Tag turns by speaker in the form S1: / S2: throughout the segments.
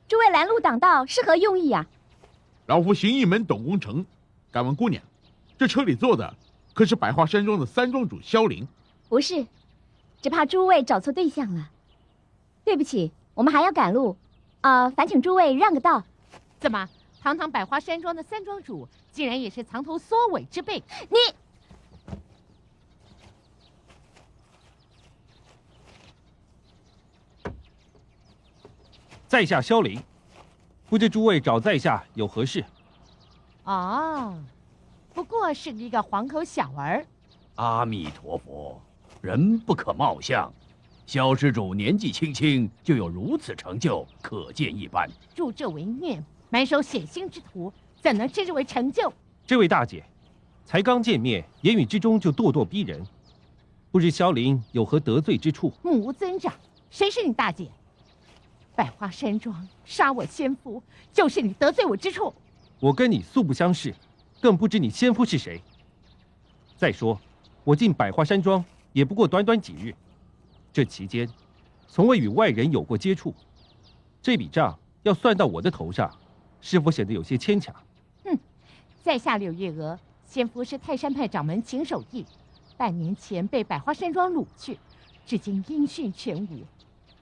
S1: 诸位拦路挡道是何用意啊？
S2: 老夫行义门董公成，敢问姑娘，这车里坐的可是百花山庄的三庄主萧林？
S1: 不是，只怕诸位找错对象了。对不起，我们还要赶路，烦请诸位让个道。
S3: 怎么，堂堂百花山庄的三庄主，竟然也是藏头缩尾之辈？
S1: 你
S4: 在下萧林，不知诸位找在下有何事？
S3: 哦，不过是一个黄口小儿。
S5: 阿弥陀佛，人不可貌相。萧施主年纪轻轻就有如此成就，可见一斑。
S3: 助纣为虐，满手血腥之徒，怎能称之为成就？
S4: 这位大姐，才刚见面，言语之中就咄咄逼人，不知萧林有何得罪之处？
S3: 目无尊长，谁是你大姐？百花山庄杀我先夫，就是你得罪我之处。
S4: 我跟你素不相识，更不知你先夫是谁。再说，我进百花山庄也不过短短几日，这期间从未与外人有过接触，这笔账要算到我的头上，是否显得有些牵强？
S3: 在下柳月娥，先夫是泰山派掌门秦守义，半年前被百花山庄掳去，至今音讯全无。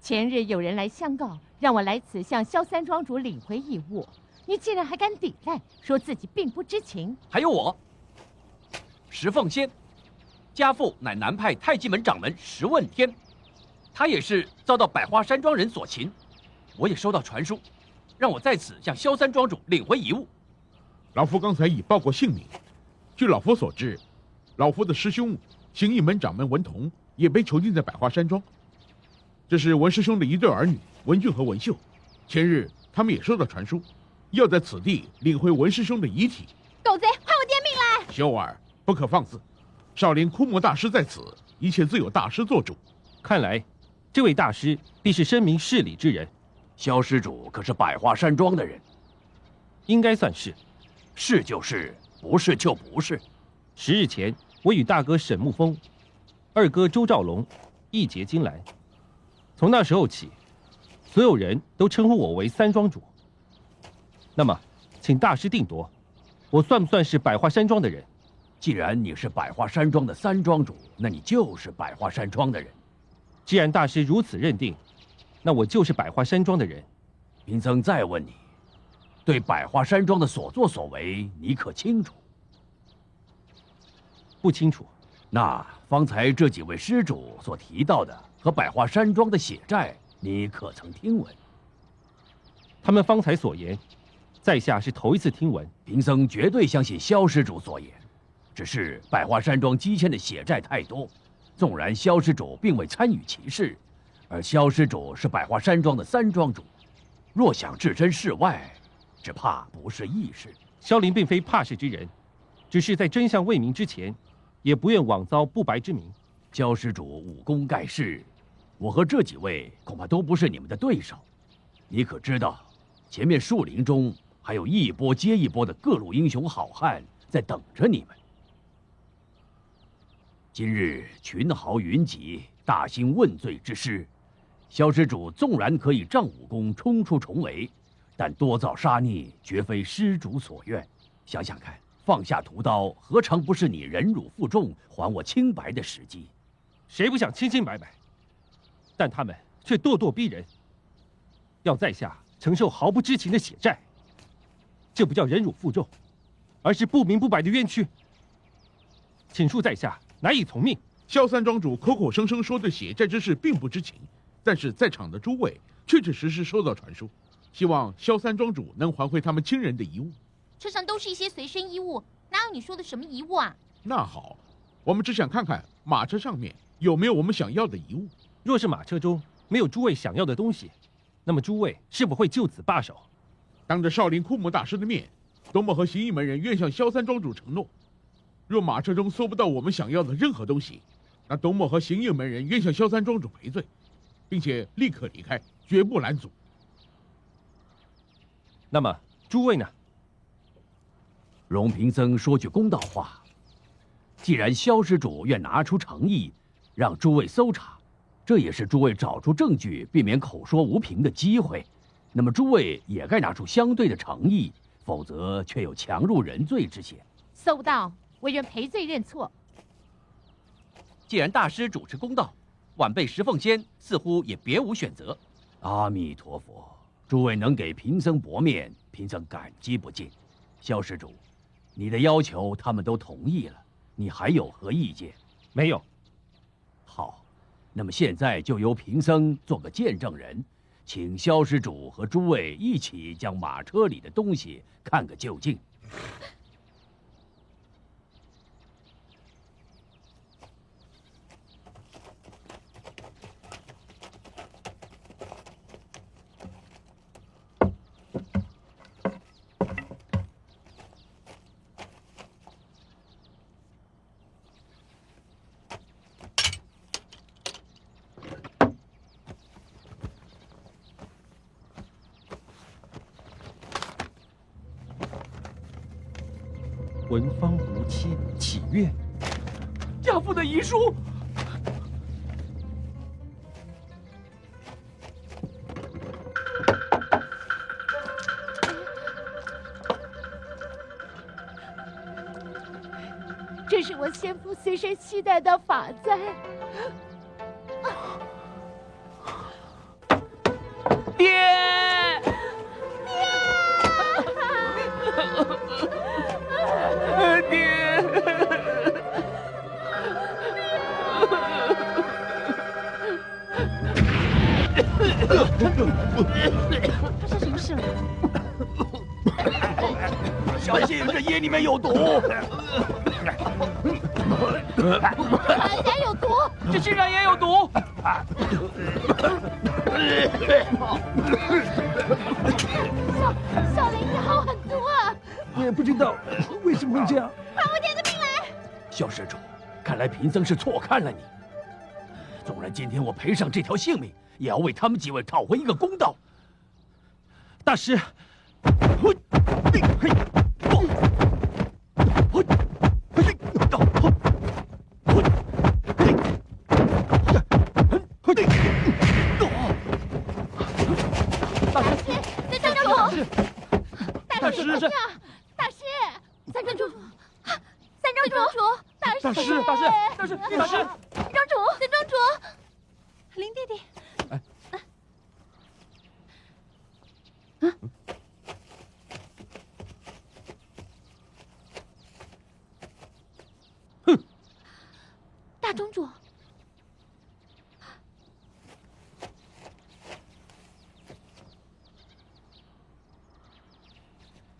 S3: 前日有人来相告，让我来此向萧三庄主领回一物，你竟然还敢抵赖，说自己并不知情。
S5: 还有我，石凤仙，家父乃南派太极门掌门石问天，他也是遭到百花山庄人所擒。我也收到传书，让我在此向萧三庄主领回遗物。
S2: 老夫刚才已报过姓名，据老夫所知，老夫的师兄行义门掌门文同也被囚禁在百花山庄。这是文师兄的一对儿女文俊和文秀，前日他们也收到传书，要在此地领回文师兄的遗体。
S1: 狗贼，快我爹命来！
S2: 修儿，不可放肆！少林枯木大师在此，一切自有大师做主。
S4: 看来，这位大师必是深明事理之人。
S5: 萧施主可是百花山庄的人？
S4: 应该算是。
S5: 是就是，不是就不是。
S4: 10日前，我与大哥沈沐风、二哥周兆龙一结金兰。从那时候起，所有人都称呼我为三庄主。那么，请大师定夺，我算不算是百花山庄的人？
S5: 既然你是百花山庄的三庄主，那你就是百花山庄的人。
S4: 既然大师如此认定，那我就是百花山庄的人。
S5: 贫僧再问你，对百花山庄的所作所为，你可清楚？
S4: 不清楚。
S5: 那方才这几位施主所提到的和百花山庄的血债，你可曾听闻？
S4: 他们方才所言，在下是头一次听闻。
S5: 贫僧绝对相信萧施主所言，只是百花山庄积欠的血债太多，纵然萧施主并未参与其事，而萧施主是百花山庄的三庄主，若想置身事外，只怕不是易事。
S4: 萧林并非怕事之人，只是在真相未明之前，也不愿枉遭不白之名。
S5: 萧施主武功盖世，我和这几位恐怕都不是你们的对手。你可知道，前面树林中还有一波接一波的各路英雄好汉在等着你们。今日群豪云集，大兴问罪之师，萧施主纵然可以仗武功冲出重围，但多造杀孽，绝非施主所愿。想想看，放下屠刀，何尝不是你忍辱负重、还我清白的时机？
S4: 谁不想清清白白？但他们却咄咄逼人，要在下承受毫不知情的血债，这不叫忍辱负重，而是不明不白的冤屈。请恕在下难以从命。
S2: 萧三庄主口口声声说对血债之事并不知情，但是在场的诸位确确实实收到传书，希望萧三庄主能还回他们亲人的遗物。
S6: 车上都是一些随身衣物，哪有你说的什么遗物啊？
S2: 那好，我们只想看看马车上面有没有我们想要的遗物。
S4: 若是马车中没有诸位想要的东西，那么诸位是否会就此罢手？
S2: 当着少林枯木大师的面，多么和行义门人愿向萧三庄主承诺，若马车中搜不到我们想要的任何东西，那多么和行义门人愿向萧三庄主赔罪，并且立刻离开，绝不拦阻。
S4: 那么诸位呢？
S5: 容贫僧说句公道话，既然萧施主愿拿出诚意，让诸位搜查，这也是诸位找出证据，避免口说无凭的机会。那么诸位也该拿出相对的诚意，否则却有强入人罪之嫌。
S3: 搜到，我愿赔罪认错。
S7: 既然大师主持公道，晚辈石凤仙似乎也别无选择。
S5: 阿弥陀佛，诸位能给贫僧薄面，贫僧感激不尽。萧施主，你的要求他们都同意了，你还有何意见？
S4: 没有。
S5: 好，那么现在就由贫僧做个见证人，请萧施主和诸位一起将马车里的东西看个究竟。
S4: 文芳无期，启月。
S7: 家父的遗书。
S3: 这是我先夫随身携带的法簪。
S7: 爹！爹！
S1: 发生什么事了？
S7: 小心，这液里面有毒！
S3: 簪有毒！
S7: 这竟然也有毒！
S3: 小林，你好狠毒啊！
S8: 我也不知道为什么会这样。
S3: 把我爹的命来！
S5: 萧施主，看来贫僧是错看了你。纵然今天我赔上这条性命，也要为他们几位讨回一个公道。
S4: 大师，
S3: 三庄主，
S4: 大师，
S3: 大师，三庄主，三庄主，大师，
S4: 大师，大师，
S3: 庄主，三庄主，林弟弟。大庄主，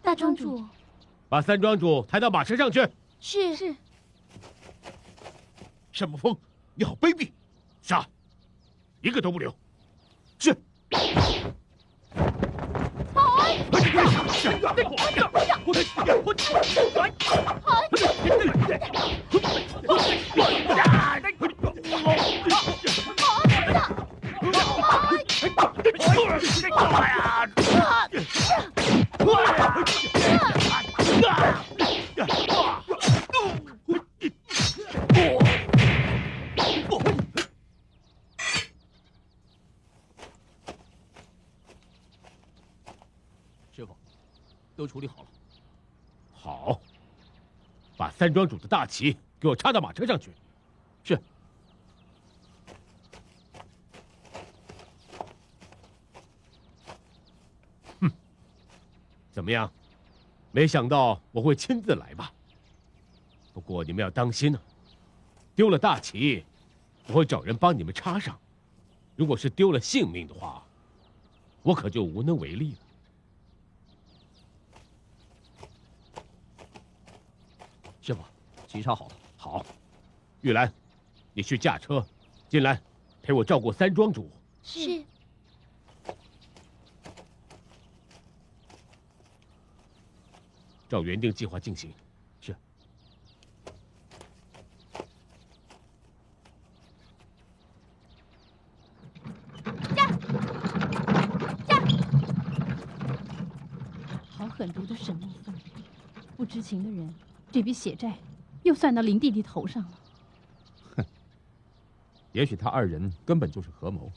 S3: 大庄主，
S4: 把三庄主抬到马车上去。
S3: 是。
S2: 单木风，你好卑鄙！杀，一个都不留。
S4: 是。
S7: 师傅，都处理好了。
S4: 好，把三庄主的大旗给我插到马车上去。
S7: 是。
S4: 哼，怎么样？没想到我会亲自来吧？不过你们要当心啊，丢了大旗，我会找人帮你们插上；如果是丢了性命的话，我可就无能为力了。
S7: 师傅，旗插好了。
S4: 好，玉兰，你去驾车，金兰陪我照顾三庄主。
S3: 是。
S4: 照原定计划进行。
S7: 是。
S9: 狠毒的沈沐风，不知情的人，这笔血债又算到林弟弟头上了。
S4: 哼，也许他二人根本就是合谋。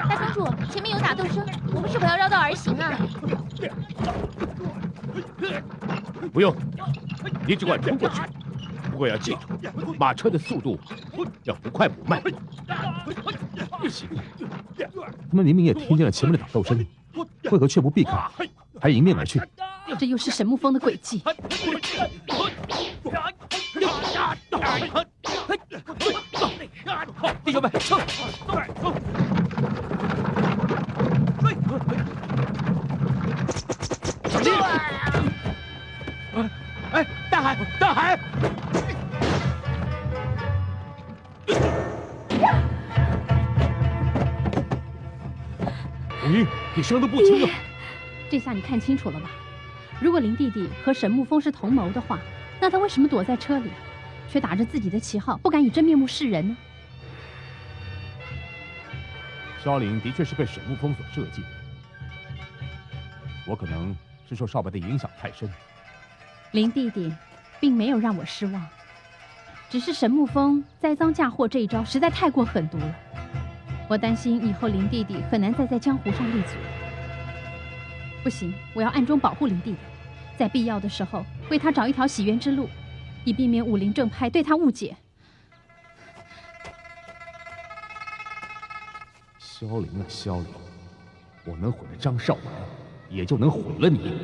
S6: 大庄主，前面有打斗声，我们是否要绕道而行啊？
S10: 不用，你只管冲过去。不过要记住，马车的速度要不快不慢。
S4: 奇怪，他们明明也听见了前面的打斗声，为何却不避开，还迎面而去？
S9: 这又是沈沐风的诡计。
S7: 弟兄们，撤！
S10: 小心！哎，大海，大海！
S4: 咦，你伤得不轻啊！
S9: 这下你看清楚了吧？如果林弟弟和沈沐风是同谋的话，那他为什么躲在车里，却打着自己的旗号，不敢以真面目示人呢？
S4: 萧凌的确是被沈沐风所设计，我可能是受少白的影响太深。
S9: 林弟弟并没有让我失望，只是沈沐风栽赃嫁祸这一招实在太过狠毒了，我担心以后林弟弟很难再在江湖上立足。不行，我要暗中保护林弟弟，在必要的时候为他找一条洗冤之路，以避免武林正派对他误解。
S4: 萧凌啊，萧凌，我能毁了张少白，也就能毁了你。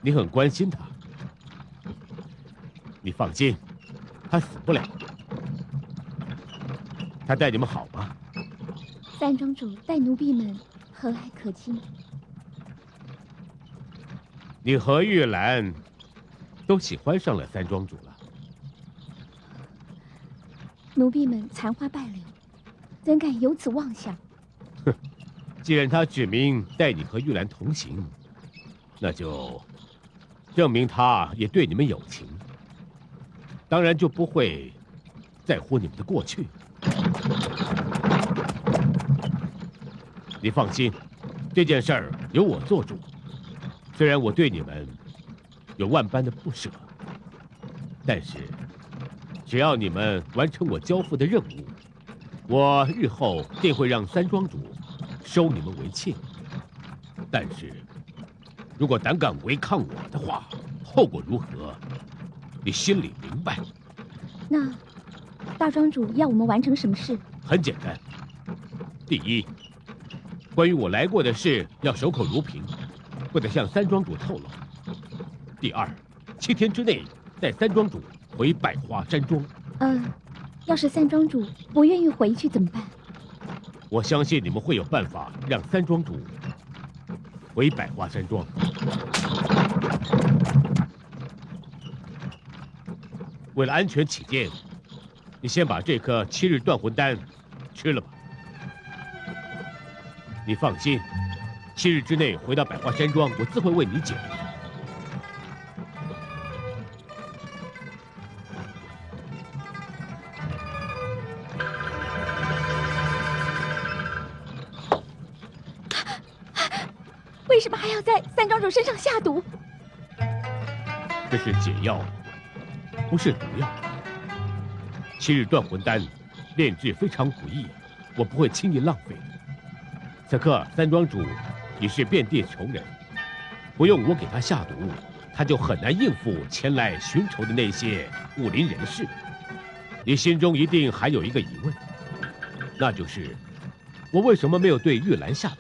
S10: 你很关心他，你放心，他死不了。他待你们好吗？
S1: 三庄主待奴婢们和蔼可亲。
S10: 你和玉兰都喜欢上了三庄主了。
S1: 奴婢们残花败柳，怎敢有此妄想？
S10: 哼，既然他指明带你和玉兰同行，那就证明他也对你们有情，当然就不会在乎你们的过去。你放心，这件事儿由我做主。虽然我对你们有万般的不舍，但是只要你们完成我交付的任务，我日后定会让三庄主收你们为妾。但是如果胆敢违抗我的话，后果如何，你心里明白。
S1: 那大庄主要我们完成什么事？
S10: 很简单，第一，关于我来过的事要守口如瓶，不得向三庄主透露。第二，7天之内带三庄主回百花山庄。
S1: 要是三庄主不愿意回去怎么办？
S10: 我相信你们会有办法让三庄主回百花山庄。为了安全起见，你先把这颗7日断魂丹吃了吧。你放心，7日之内回到百花山庄，我自会为你解毒。
S1: 为什么还要在三庄主身上下毒？
S10: 这是解药，不是毒药。7日断魂丹炼制非常不易，我不会轻易浪费的。此刻三庄主已是遍地仇人，不用我给他下毒，他就很难应付前来寻仇的那些武林人士。你心中一定还有一个疑问，那就是我为什么没有对玉兰下毒？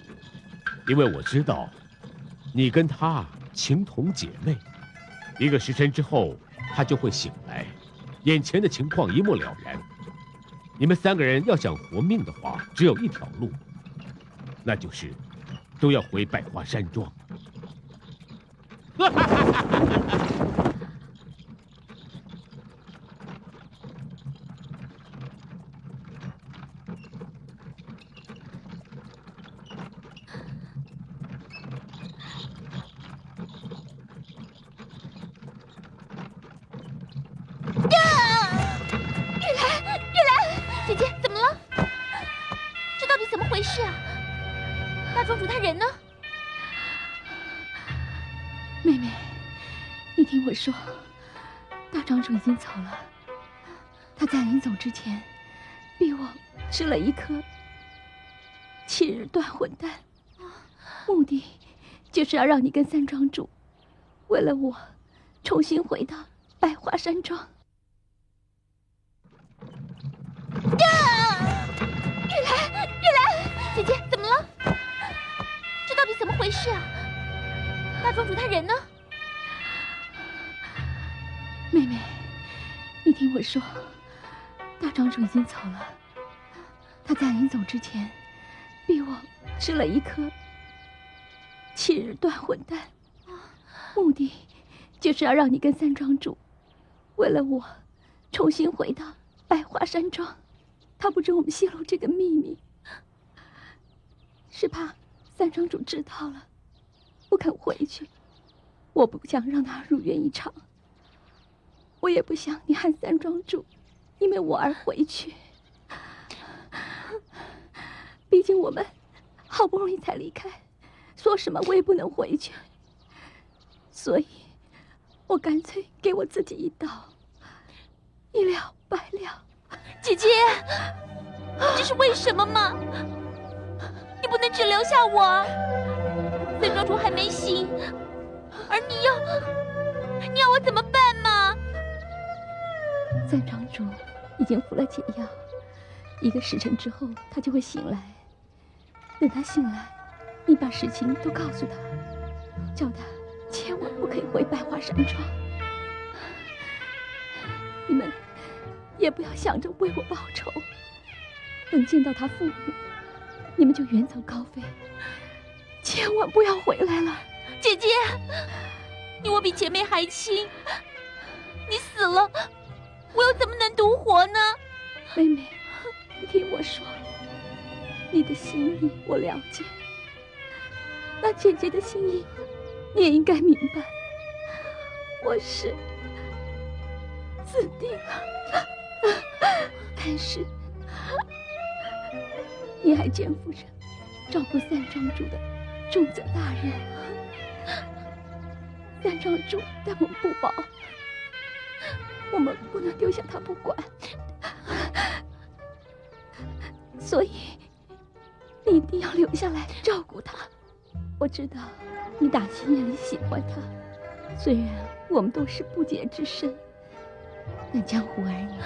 S10: 因为我知道，你跟他情同姐妹。1个时辰之后，她就会醒来，眼前的情况一目了然。你们3个人要想活命的话，只有一条路，那就是都要回百花山庄。
S6: 姐姐，怎么了？这到底怎么回事啊？大庄主他人呢？
S1: 妹妹，你听我说，大庄主已经走了。他在临走之前，逼我吃了一颗7日断魂丹，目的就是要让你跟三庄主为了我重新回到百花山庄。
S6: 月兰，姐姐怎么了？这到底怎么回事啊？大庄主他人呢？
S1: 妹妹，你听我说，大庄主已经走了。他在临走之前，逼我吃了一颗7日断魂丹，目的就是要让你跟三庄主为了我重新回到百花山庄。他不准我们泄露这个秘密，是怕三庄主知道了不肯回去。我不想让他如愿以偿，我也不想你和三庄主因为我而回去。毕竟我们好不容易才离开，说什么我也不能回去，所以我干脆给我自己一刀，一了百了。
S6: 姐姐，这是为什么吗？你不能只留下我啊！三庄主还没醒，而你要我怎么办嘛？
S1: 三庄主已经服了解药，1个时辰之后他就会醒来。等他醒来，你把事情都告诉他，叫他千万不可以回百花山庄。你们也不要想着为我报仇，等见到他父母，你们就远走高飞，千万不要回来了。
S6: 姐姐，你我比姐妹还亲，你死了，我又怎么能独活呢？
S1: 妹妹，你听我说，你的心意我了解，那姐姐的心意你也应该明白，我是死定了。但是你还肩负着照顾三庄主的重责大任，三庄主待我们不薄，我们不能丢下他不管，所以你一定要留下来照顾他。我知道你打心眼里喜欢他，虽然我们都是不解之身，但江湖儿女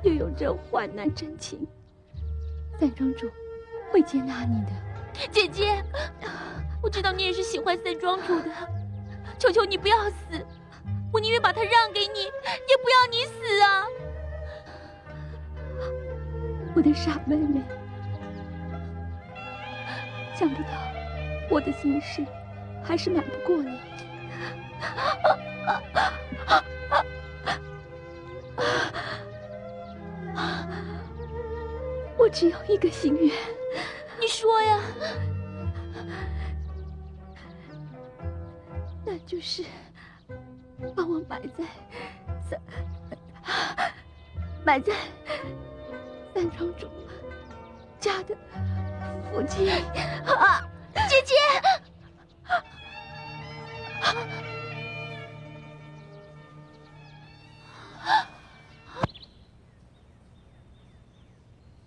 S1: 又有着患难真情，三庄主会接纳你的。
S6: 姐姐，我知道你也是喜欢三庄主的，求求你不要死，我宁愿把他让给你，也不要你死啊！
S1: 我的傻妹妹，想不到我的心事还是瞒不过你。我只有一个心愿，
S6: 你说呀。
S1: 那就是把我埋在三庄主家的附近。
S6: 啊，姐姐！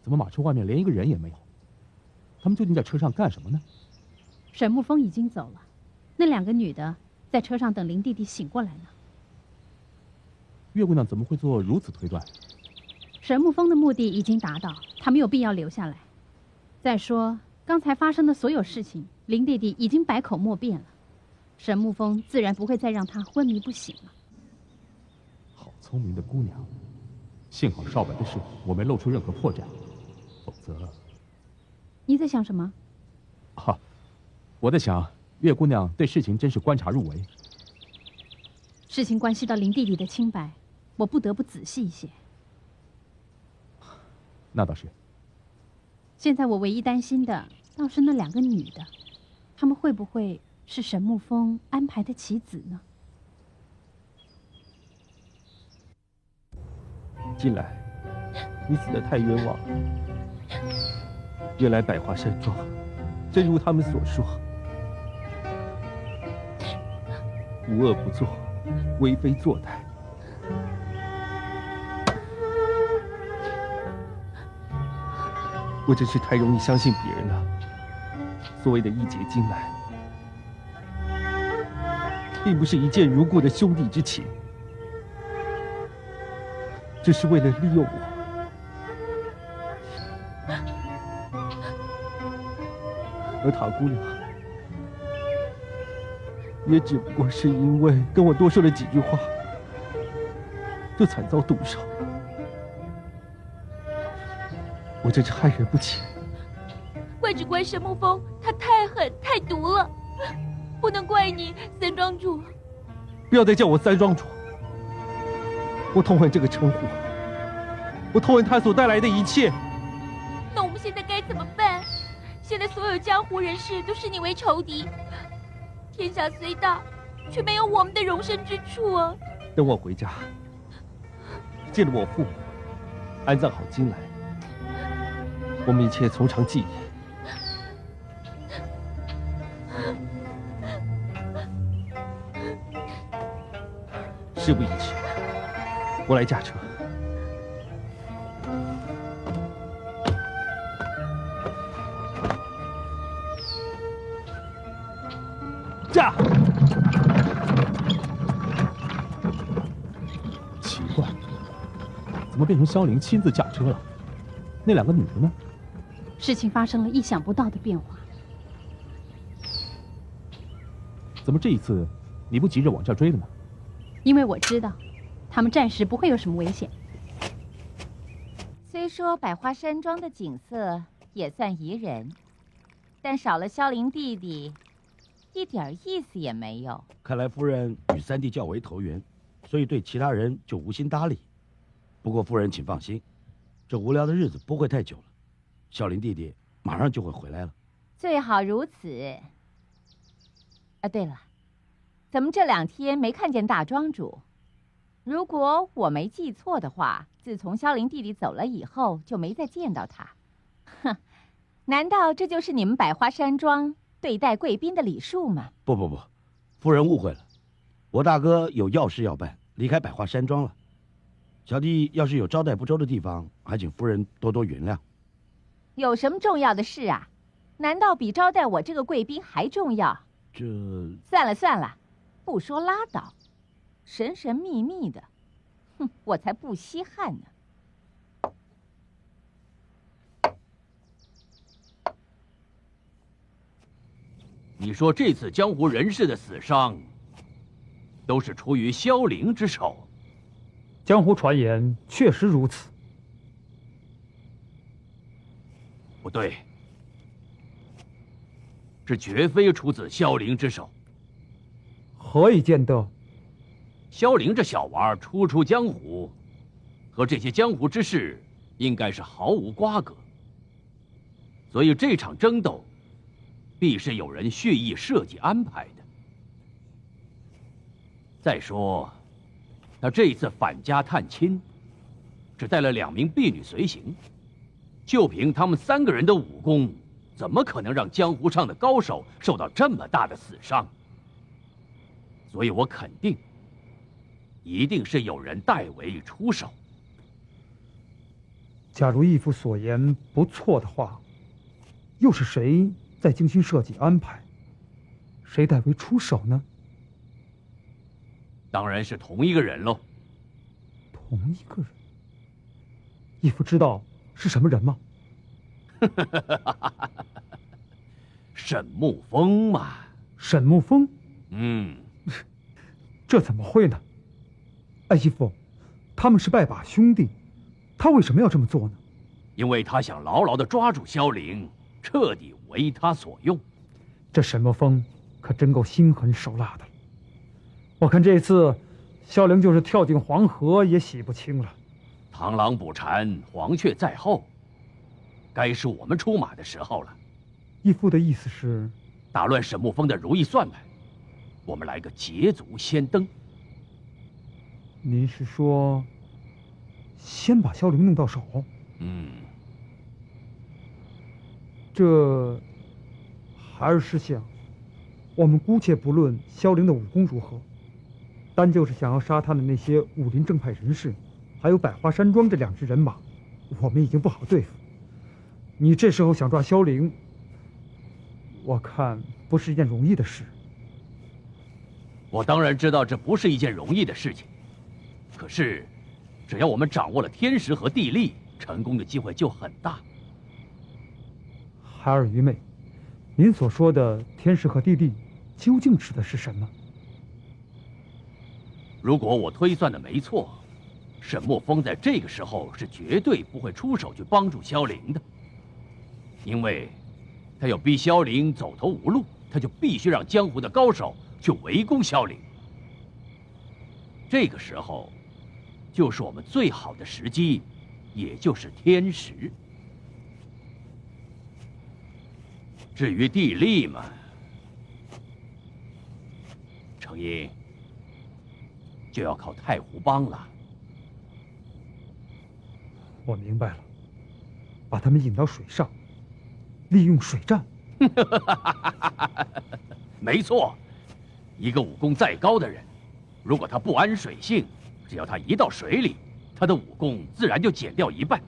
S11: 怎么马车外面连一个人也没有？他们究竟在车上干什么呢？
S9: 沈沐风已经走了，那2个女的在车上等林弟弟醒过来呢。
S11: 月姑娘怎么会做如此推断？
S9: 沈沐风的目的已经达到，他没有必要留下来。再说，刚才发生的所有事情，林弟弟已经百口莫辩了。沈沐风自然不会再让他昏迷不醒了。
S11: 好聪明的姑娘，幸好少白的事我没露出任何破绽，否则……
S9: 你在想什么？
S11: 哈，我在想，月姑娘对事情真是观察入微。
S9: 事情关系到林弟弟的清白，我不得不仔细一些。
S11: 那倒是。
S9: 现在我唯一担心的倒是那2个女的，她们会不会是沈沐风安排的棋子呢？
S4: 金兰，你死得太冤枉了。原来百花山庄，真如他们所说，无恶不作，为非作歹。我真是太容易相信别人了。所谓的义结金兰，并不是一见如故的兄弟之情，只是为了利用我。而塔姑娘，也只不过是因为跟我多说了几句话，就惨遭毒手。我真是害人不浅。
S6: 怪只怪沈沐风，他太狠太毒了，不能怪你，三庄主。
S4: 不要再叫我三庄主，我痛恨这个称呼，我痛恨他所带来的一切。
S6: 那我们现在该怎么办？现在所有江湖人士都视你为仇敌，天下虽大，却没有我们的容身之处啊！
S4: 等我回家，见了我父母，安葬好金兰，我们一切从长计议。事不宜迟，我来驾车。驾！
S11: 奇怪，怎么变成萧凌亲自驾车了？那2个女的呢？
S9: 事情发生了意想不到的变化。
S11: 怎么这一次你不急着往这儿追了呢？
S9: 因为我知道，他们暂时不会有什么危险。
S3: 虽说百花山庄的景色也算宜人，但少了萧凌弟弟，一点意思也没有。
S12: 看来夫人与三弟较为投缘，所以对其他人就无心搭理。不过夫人请放心，这无聊的日子不会太久了，萧凌弟弟马上就会回来了。
S3: 最好如此。啊，对了，怎么这2天没看见大庄主？如果我没记错的话，自从萧凌弟弟走了以后，就没再见到他。哼，难道这就是你们百花山庄对待贵宾的礼数吗？
S12: 不，夫人误会了，我大哥有要事要办，离开百花山庄了。小弟要是有招待不周的地方，还请夫人多多原谅。
S3: 有什么重要的事啊？难道比招待我这个贵宾还重要？
S12: 这……
S3: 算了，不说拉倒，神神秘秘的，哼，我才不稀罕呢。
S5: 你说这次江湖人士的死伤，都是出于萧凌之手？
S8: 江湖传言确实如此。
S5: 不对，这绝非出自萧凌之手。
S8: 何以见得？
S5: 萧凌这小娃儿初出江湖，和这些江湖之事应该是毫无瓜葛，所以这场争斗必是有人蓄意设计安排的。再说，他这一次返家探亲，只带了2名婢女随行，就凭他们3个人的武功，怎么可能让江湖上的高手受到这么大的死伤？所以我肯定，一定是有人代为出手。
S8: 假如义父所言不错的话，又是谁在精心设计安排？谁代为出手呢？
S5: 当然是同一个人喽。
S8: 同一个人？义父知道是什么人吗？
S5: 沈沐风嘛。
S8: 沈沐风？这怎么会呢？哎，义父，他们是拜把兄弟，他为什么要这么做呢？
S5: 因为他想牢牢地抓住萧凌，彻底为他所用。
S8: 这沈墨风可真够心狠手辣的了。我看这次萧凌就是跳进黄河也洗不清了。
S5: 螳螂捕蝉，黄雀在后，该是我们出马的时候了。
S8: 义父的意思是，
S5: 打乱沈沐风的如意算盘，我们来个捷足先登。
S8: 您是说，先把萧凌弄到手？这还是师相，我们姑且不论萧凌的武功如何，单就是想要杀他的那些武林正派人士，还有百花山庄这2支人马，我们已经不好对付。你这时候想抓萧凌，我看不是一件容易的事。
S5: 我当然知道这不是一件容易的事情，可是，只要我们掌握了天时和地利，成功的机会就很大。
S8: 孩儿愚昧，您所说的天时和地利，究竟指的是什么？
S5: 如果我推算的没错，沈沐风在这个时候是绝对不会出手去帮助萧凌的，因为他要逼萧凌走投无路，他就必须让江湖的高手去围攻萧凌。这个时候，就是我们最好的时机，也就是天时。至于地利嘛，程英就要靠太湖帮了。
S8: 我明白了，把他们引到水上，利用水战。
S5: 没错，一个武功再高的人，如果他不安水性，只要他一到水里，他的武功自然就减掉一半。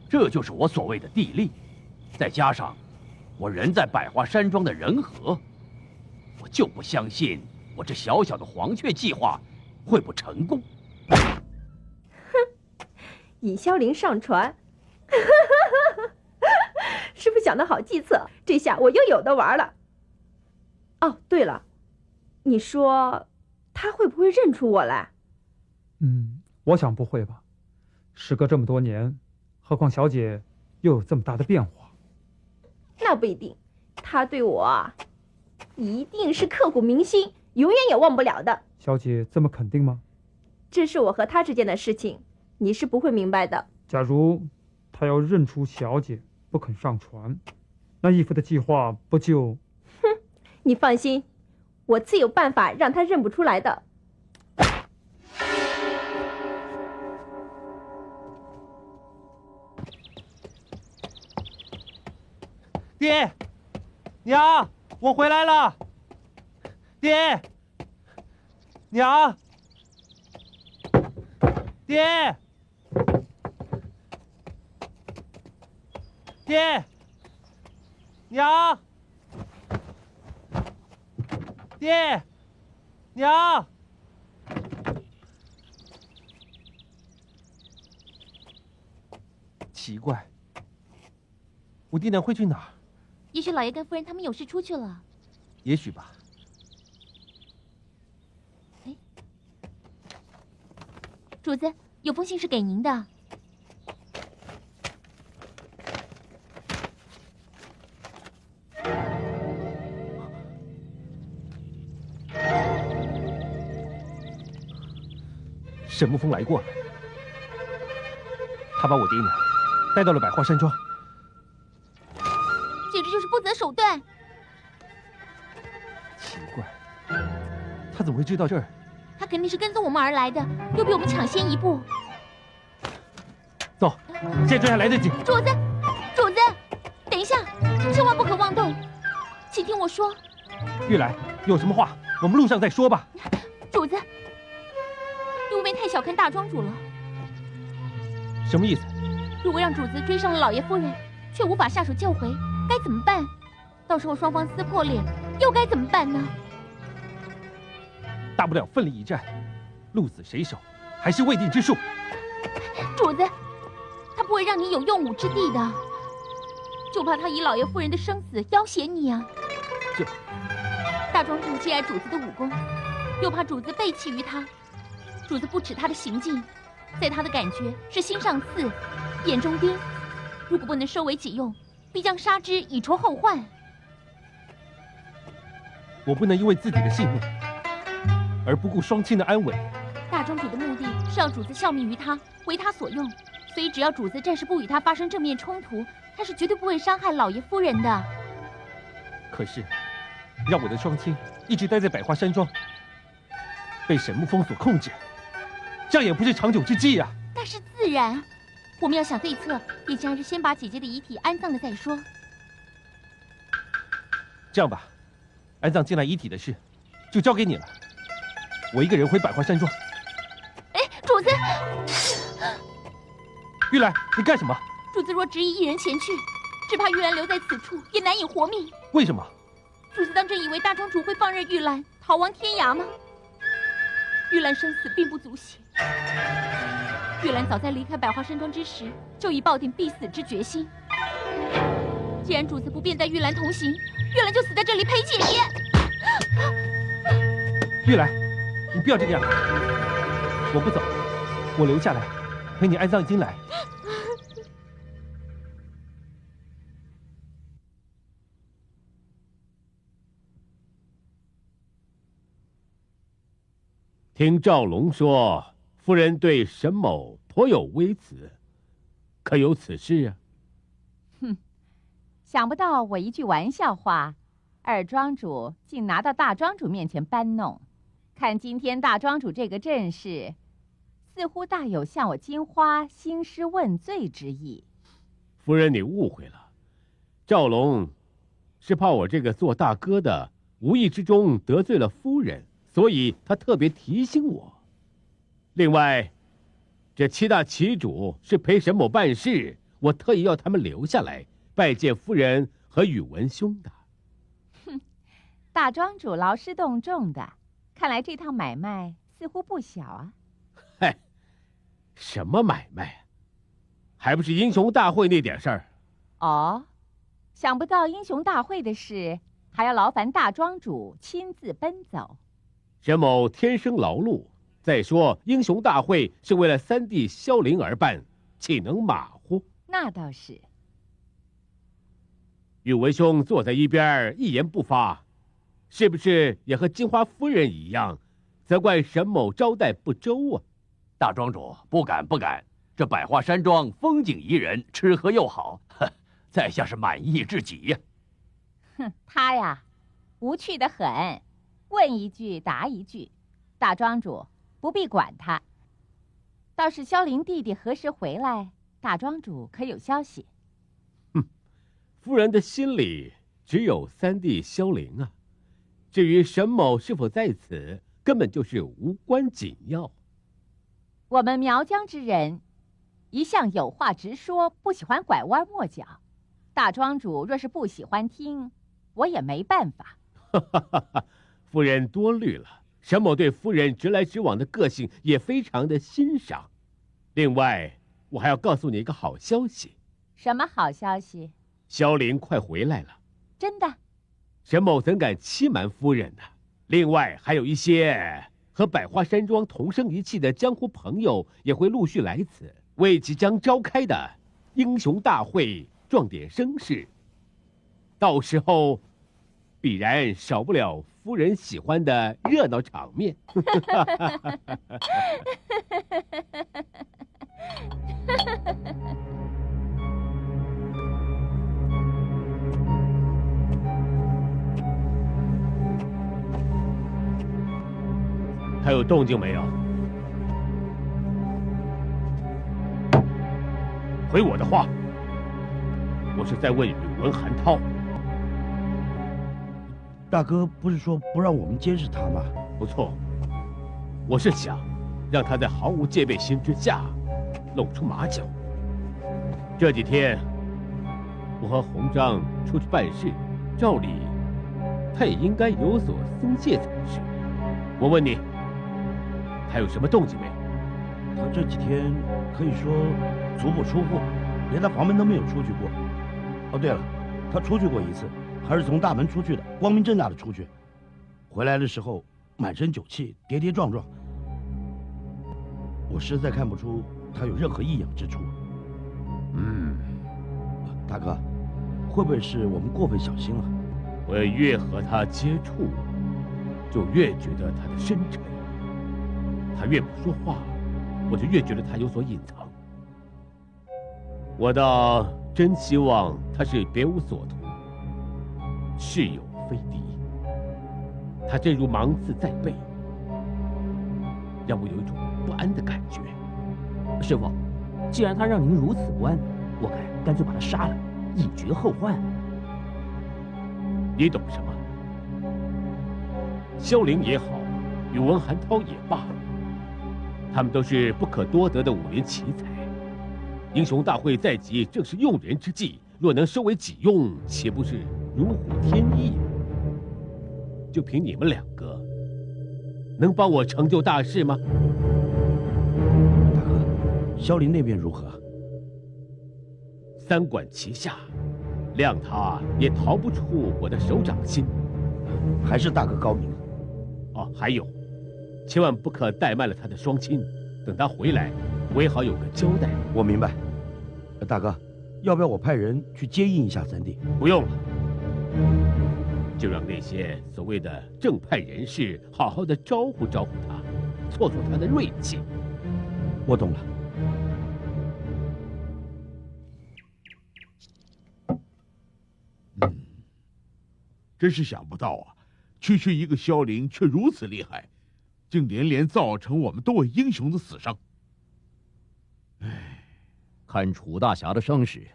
S5: 这就是我所谓的地利，再加上我人在百花山庄的人和，我就不相信我这小小的黄雀计划会不成功。
S13: 引萧凌上船，师傅想得好计策，这下我又有的玩了。哦，对了，你说他会不会认出我来？
S8: 我想不会吧。时隔这么多年，何况小姐又有这么大的变化。
S13: 那不一定，他对我一定是刻骨铭心，永远也忘不了的。
S8: 小姐这么肯定吗？
S13: 这是我和他之间的事情，你是不会明白的。
S8: 假如他要认出小姐不肯上船，那义父的计划不就……
S13: 哼，你放心，我自有办法让他认不出来的。
S4: 爹，娘，我回来了。爹，娘，爹，爹，娘，爹，娘。奇怪，我爹娘会去哪儿？
S6: 也许老爷跟夫人他们有事出去了。
S4: 也许吧。
S6: 哎，主子，有封信是给您的。
S4: 沈沐风来过了，他把我爹娘带到了百花山庄。
S6: 简直就是不择手段！
S4: 奇怪，他怎么会知道这儿？
S6: 他肯定是跟踪我们而来的，又比我们抢先一步。
S4: 走，现在追还来得及。
S6: 主子，主子，等一下，千万不可妄动，请听我说。
S4: 玉来，有什么话我们路上再说吧。
S6: 主子，你未免太小看大庄主了。
S4: 什么意思？
S6: 如果让主子追上了老爷夫人，却无法下手救回，该怎么办？到时候双方撕破脸，又该怎么办呢？
S4: 大不了奋力一战，鹿死谁手还是未定之数。
S6: 主子，他不会让你有用武之地的，就怕他以老爷夫人的生死要挟你啊！大庄主既爱主子的武功，又怕主子背弃于他，主子不耻他的行径，在他的感觉是心上刺，眼中钉。如果不能收为己用，必将杀之以除后患。
S4: 我不能因为自己的性命而不顾双亲的安危。
S6: 大庄主的目的是要主子效命于他，为他所用，所以只要主子暂时不与他发生正面冲突，他是绝对不会伤害老爷夫人的。
S4: 可是，让我的双亲一直待在百花山庄，被沈沐风所控制，这样也不是长久之计啊。
S6: 那是自然，我们要想对策，也将是先把姐姐的遗体安葬了再说。
S4: 这样吧，安葬进来遗体的事，就交给你了。我一个人回百花山庄。
S6: 哎，主子！
S4: 玉兰，你干什么？
S6: 主子若执意一人前去，只怕玉兰留在此处也难以活命。
S4: 为什么？
S6: 主子当真以为大庄主会放任玉兰逃亡天涯吗？玉兰生死并不足惜。玉兰早在离开百花山庄之时，就已抱定必死之决心。既然主子不便带玉兰同行，玉兰就死在这里陪姐姐。
S4: 玉兰，你不要这个样子。我不走，我留下来陪你安葬金来。
S10: 听赵龙说，夫人对沈某颇有微词，可有此事啊？
S3: 哼，想不到我一句玩笑话，二庄主竟拿到大庄主面前搬弄。看今天大庄主这个阵势，似乎大有向我金花兴师问罪之意。
S10: 夫人，你误会了，赵龙是怕我这个做大哥的无意之中得罪了夫人，所以他特别提醒我。另外，这七大旗主是陪沈某办事，我特意要他们留下来拜见夫人和宇文兄的。
S3: 哼，大庄主劳师动众的，看来这趟买卖似乎不小啊。
S10: 嗨，什么买卖？还不是英雄大会那点事儿。
S3: 哦，想不到英雄大会的事还要劳烦大庄主亲自奔走。
S10: 沈某天生劳碌，再说英雄大会是为了三弟萧凌而办，岂能马虎？
S3: 那倒是。
S10: 宇文兄坐在一边一言不发，是不是也和金花夫人一样，责怪沈某招待不周啊？
S5: 大庄主，不敢不敢，这百花山庄风景宜人，吃喝又好，在下是满意至极呀。
S3: 哼，他呀，无趣得很。问一句答一句，大庄主不必管他。倒是萧凌弟弟何时回来，大庄主可有消息？
S10: 夫人的心里只有三弟萧凌啊，至于沈某是否在此，根本就是无关紧要。
S3: 我们苗疆之人一向有话直说，不喜欢拐弯抹角。大庄主若是不喜欢听，我也没办法。
S10: 夫人多虑了，沈某对夫人直来直往的个性也非常的欣赏。另外，我还要告诉你一个好消息。
S3: 什么好消息？
S10: 萧凌快回来了。
S3: 真的？
S10: 沈某怎敢欺瞒夫人呢？另外，还有一些和百花山庄同生一气的江湖朋友也会陆续来此，为即将召开的英雄大会壮点声势。到时候必然少不了夫人喜欢的热闹场面。还有动静没有？回我的话，我是在问宇文寒涛。
S12: 大哥不是说不让我们监视他吗？
S10: 不错，我是想让他在毫无戒备心之下露出马脚。这几天我和洪章出去办事，照理他也应该有所松懈才是。我问你，他有什么动静没有？
S12: 他这几天可以说足不出户，连他房门都没有出去过。哦，对了，他出去过一次，还是从大门出去的，光明正大的出去。回来的时候满身酒气，跌跌撞撞，我实在看不出他有任何异样之处。大哥，会不会是我们过分小心了？
S10: 我越和他接触，就越觉得他的深沉。他越不说话，我就越觉得他有所隐藏。我倒真希望他是别无所图，是友非敌。他真如芒刺在背，让我有一种不安的感觉。
S14: 师傅，既然他让您如此不安，我干脆把他杀了，以绝后患。
S10: 你懂什么？萧凌也好，宇文寒涛也罢，他们都是不可多得的武林奇才。英雄大会在即，正是用人之际，若能收为己用，岂不是如虎添翼？就凭你们两个，能帮我成就大事吗？
S12: 大哥，萧凌那边如何？
S10: 三管齐下，谅他也逃不出我的手掌心。
S12: 还是大哥高明。
S10: 哦，还有，千万不可怠慢了他的双亲，等他回来，我也好有个交代。
S12: 我明白。大哥，要不要我派人去接应一下三弟？
S10: 不用了，就让那些所谓的正派人士好好的招呼招呼他，挫挫他的锐气。
S12: 我懂了。
S2: 真是想不到啊，区区一个萧凌却如此厉害，竟连连造成我们多位英雄的死伤。
S15: 看楚大侠的伤势，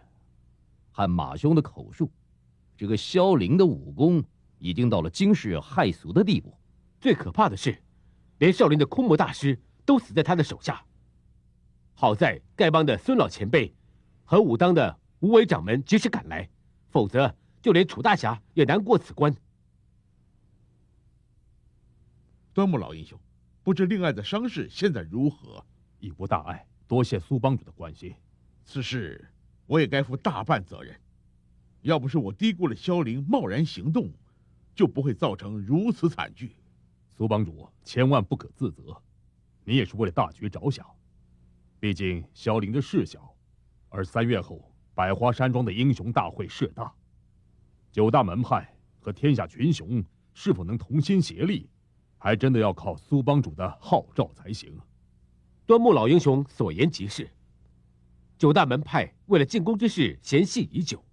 S15: 按马兄的口述，这个萧凌的武功已经到了惊世骇俗的地步。
S10: 最可怕的是，连少林的空魔大师都死在他的手下。好在丐帮的孙老前辈和武当的无为掌门及时赶来，否则就连楚大侠也难过此关。
S2: 端木老英雄，不知令爱的伤势现在如何？
S11: 已无大碍，多谢苏帮主的关心。
S2: 此事我也该负大半责任。要不是我低估了萧凌贸然行动，就不会造成如此惨剧。
S11: 苏帮主千万不可自责，你也是为了大局着想。毕竟萧凌的事小，而3月后百花山庄的英雄大会事大，九大门派和天下群雄是否能同心协力，还真的要靠苏帮主的号召才行。
S10: 端木老英雄所言极是，九大门派为了进攻之事嫌隙已久，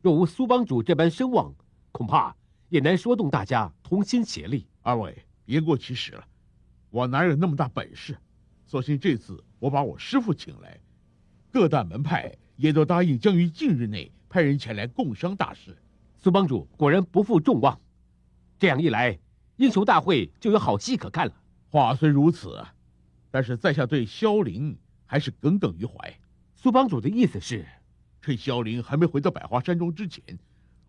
S10: 若无苏帮主这般声望，恐怕也难说动大家同心协力。
S2: 二位言过其实了，我哪有那么大本事？所幸这次我把我师父请来，各大门派也都答应将于近日内派人前来共商大事。
S10: 苏帮主果然不负众望，这样一来，英雄大会就有好戏可看了。
S2: 话虽如此，但是在下对萧凌还是耿耿于怀。
S10: 苏帮主的意思是，
S2: 趁萧凌还没回到百花山庄之前，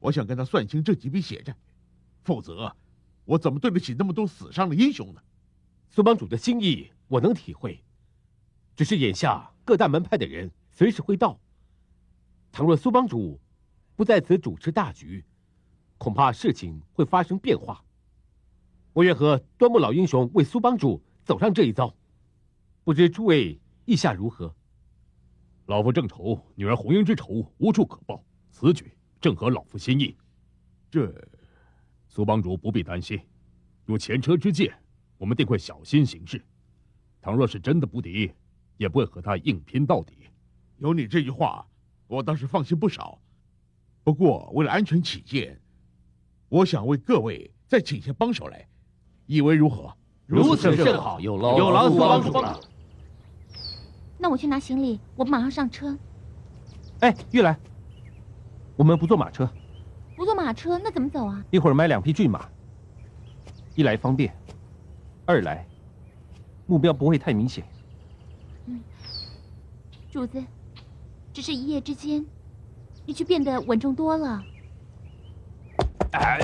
S2: 我想跟他算清这几笔血债，否则我怎么对得起那么多死伤的英雄呢？
S10: 苏帮主的心意我能体会，只是眼下各大门派的人随时会到，倘若苏帮主不在此主持大局，恐怕事情会发生变化。我愿和端木老英雄为苏帮主走上这一遭，不知诸位意下如何？
S11: 老夫正愁女儿红英之仇无处可报，此举正合老夫心意。苏帮主不必担心，有前车之鉴，我们定会小心行事。倘若是真的不敌，也不会和他硬拼到底。
S2: 有你这句话，我倒是放心不少。不过为了安全起见，我想为各位再请些帮手来，以为如何？
S15: 如此甚好，有劳苏帮主了。
S6: 那我去拿行李，我马上上车。
S4: 哎，玉兰，我们不坐马车。
S6: 不坐马车，那怎么走啊？
S4: 一会儿买2匹骏马，一来方便，二来目标不会太明显。
S6: 主子，只是一夜之间，你却变得稳重多了。
S5: 哎，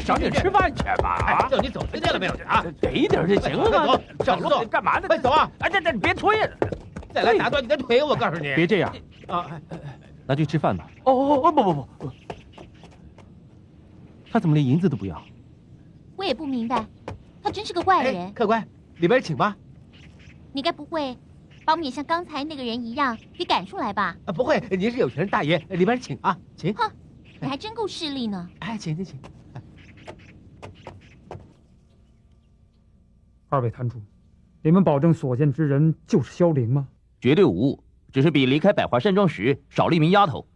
S5: 少点吃饭钱吧！
S10: 叫你走听见了没有啊？
S5: 给一点就行了嘛。
S10: 找路
S5: 干嘛呢？
S10: 快走啊！
S5: 哎，这别推呀！
S10: 再来打断你的腿，我告诉你！
S4: 别这样
S10: 啊！
S4: 拿去吃饭吧。
S5: 哦，不，
S4: 他怎么连银子都不要？
S6: 我也不明白，他真是个怪人。
S14: 客官，里边请吧。
S6: 你该不会把我们也像刚才那个人一样给赶出来吧？
S14: 不会，您是有权大爷，里边请啊，请。
S6: 哼，你还真够势利呢。
S14: 请。
S8: 二位坛主，你们保证所见之人就是萧凌吗？
S15: 绝对无误，只是比离开百花山庄时少了一名丫头。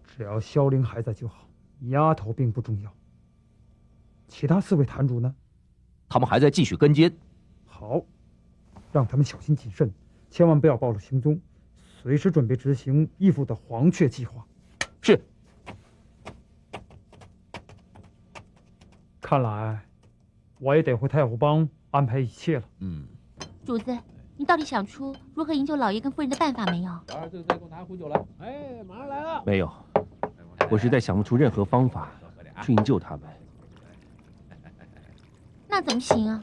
S8: 只要萧凌还在就好，丫头并不重要。其他4位坛主呢？
S15: 他们还在继续跟监。
S8: 好，让他们小心谨慎，千万不要暴露行踪，随时准备执行义父的黄雀计划。
S15: 是。
S8: 看来，我也得回太湖帮安排一切了。
S6: 主子，你到底想出如何营救老爷跟夫人的办法没有？
S11: 小二，这个再给我拿壶酒来。哎，马上来了。
S4: 没有，我实在想不出任何方法去营救他们。
S6: 那怎么行啊？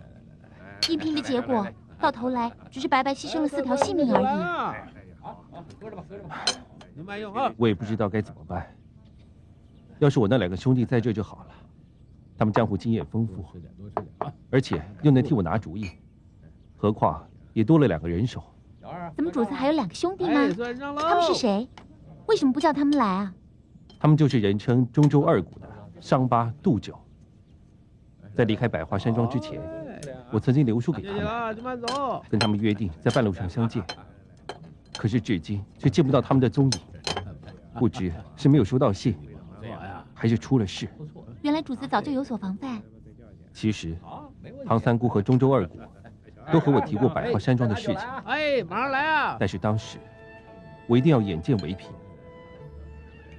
S6: 应聘的结果，到头来只是白白牺牲了4条性命而已。
S11: 好，喝着吧，能慢用啊。
S4: 我也不知道该怎么办。要是我那2个兄弟在这就好了，他们江湖经验丰富，而且又能替我拿主意。何况也多了2个人手。
S6: 咱们主子还有2个兄弟吗？他们是谁？为什么不叫他们来啊？
S4: 他们就是人称中州2股的伤疤杜九。在离开百花山庄之前，我曾经留书给他们，跟他们约定在半路上相见。可是至今却见不到他们的踪影，不知是没有收到信，还是出了事。
S6: 原来主子早就有所防范。
S4: 其实，唐三姑和中州2股都和我提过百花山庄的事情。
S11: 马上来啊！
S4: 但是当时，我一定要眼见为凭。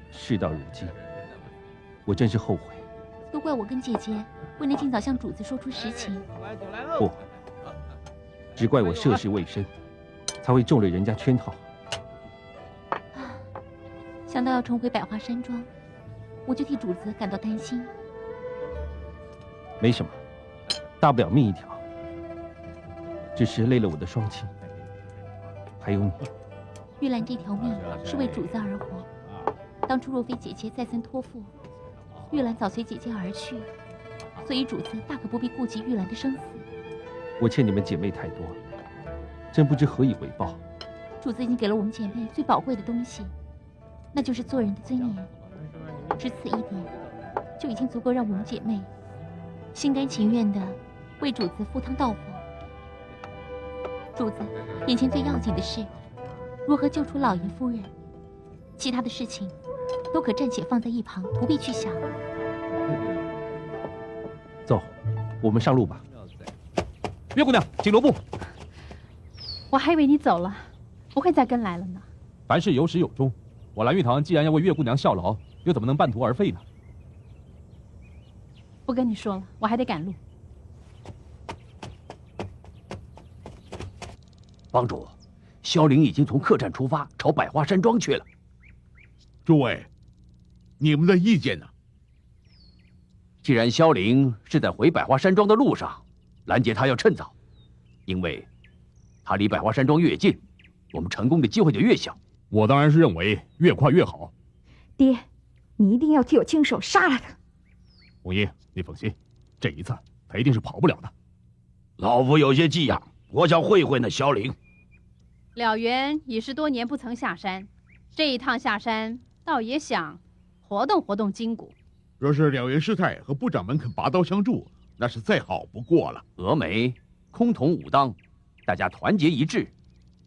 S4: 事到如今，我真是后悔。
S6: 都怪我跟姐姐未能尽早向主子说出实情。
S4: 不，只怪我涉世未深，才会中了人家圈套。
S6: 想到要重回百花山庄，我就替主子感到担心。
S4: 没什么，大不了命一条，只是累了我的双亲，还有你。
S6: 玉兰这条命是为主子而活，当初若非姐姐再三托付，玉兰早随姐姐而去，所以主子大可不必顾及玉兰的生死。
S4: 我欠你们姐妹太多，真不知何以为报。
S6: 主子已经给了我们姐妹最宝贵的东西，那就是做人的尊严。只此一点，就已经足够让我们姐妹心甘情愿地为主子赴汤蹈火。主子，眼前最要紧的是如何救出老爷夫人，其他的事情都可暂且放在一旁，不必去想。
S4: 走，我们上路吧。
S11: 岳姑娘，请留步。
S9: 我还以为你走了，不会再跟来了呢。
S11: 凡事有始有终，我蓝玉堂既然要为岳姑娘效劳，又怎么能半途而废呢？
S9: 不跟你说了，我还得赶路。
S5: 帮主，萧凌已经从客栈出发，朝百花山庄去了。
S2: 诸位，你们的意见呢？
S5: 既然萧凌是在回百花山庄的路上，拦截他要趁早，因为他离百花山庄越近，我们成功的机会就越小。
S11: 我当然是认为越快越好。
S16: 爹，你一定要替我亲手杀了他。
S11: 红衣，你放心，这一次他一定是跑不了的。
S12: 老夫有些寄养，我想会会那萧凌。
S9: 了缘已是多年不曾下山，这一趟下山，倒也想活动活动筋骨。
S2: 若是了缘师太和部长们肯拔刀相助，那是再好不过了。
S5: 峨眉、崆峒、武当，大家团结一致，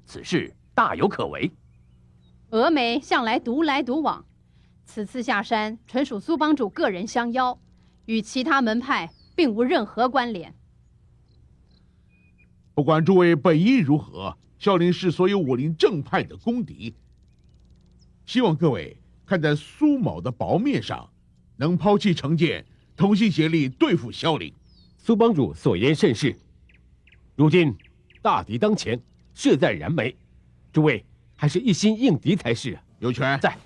S5: 此事大有可为。
S9: 峨眉向来独来独往，此次下山纯属苏帮主个人相邀，与其他门派并无任何关联。
S2: 不管诸位本意如何，萧凌是所有武林正派的公敌。希望各位看在苏某的薄面上，能抛弃成见，同心协力对付萧凌。
S10: 苏帮主所言甚是。如今大敌当前，势在燃眉，诸位还是一心应敌才是。
S2: 有权在，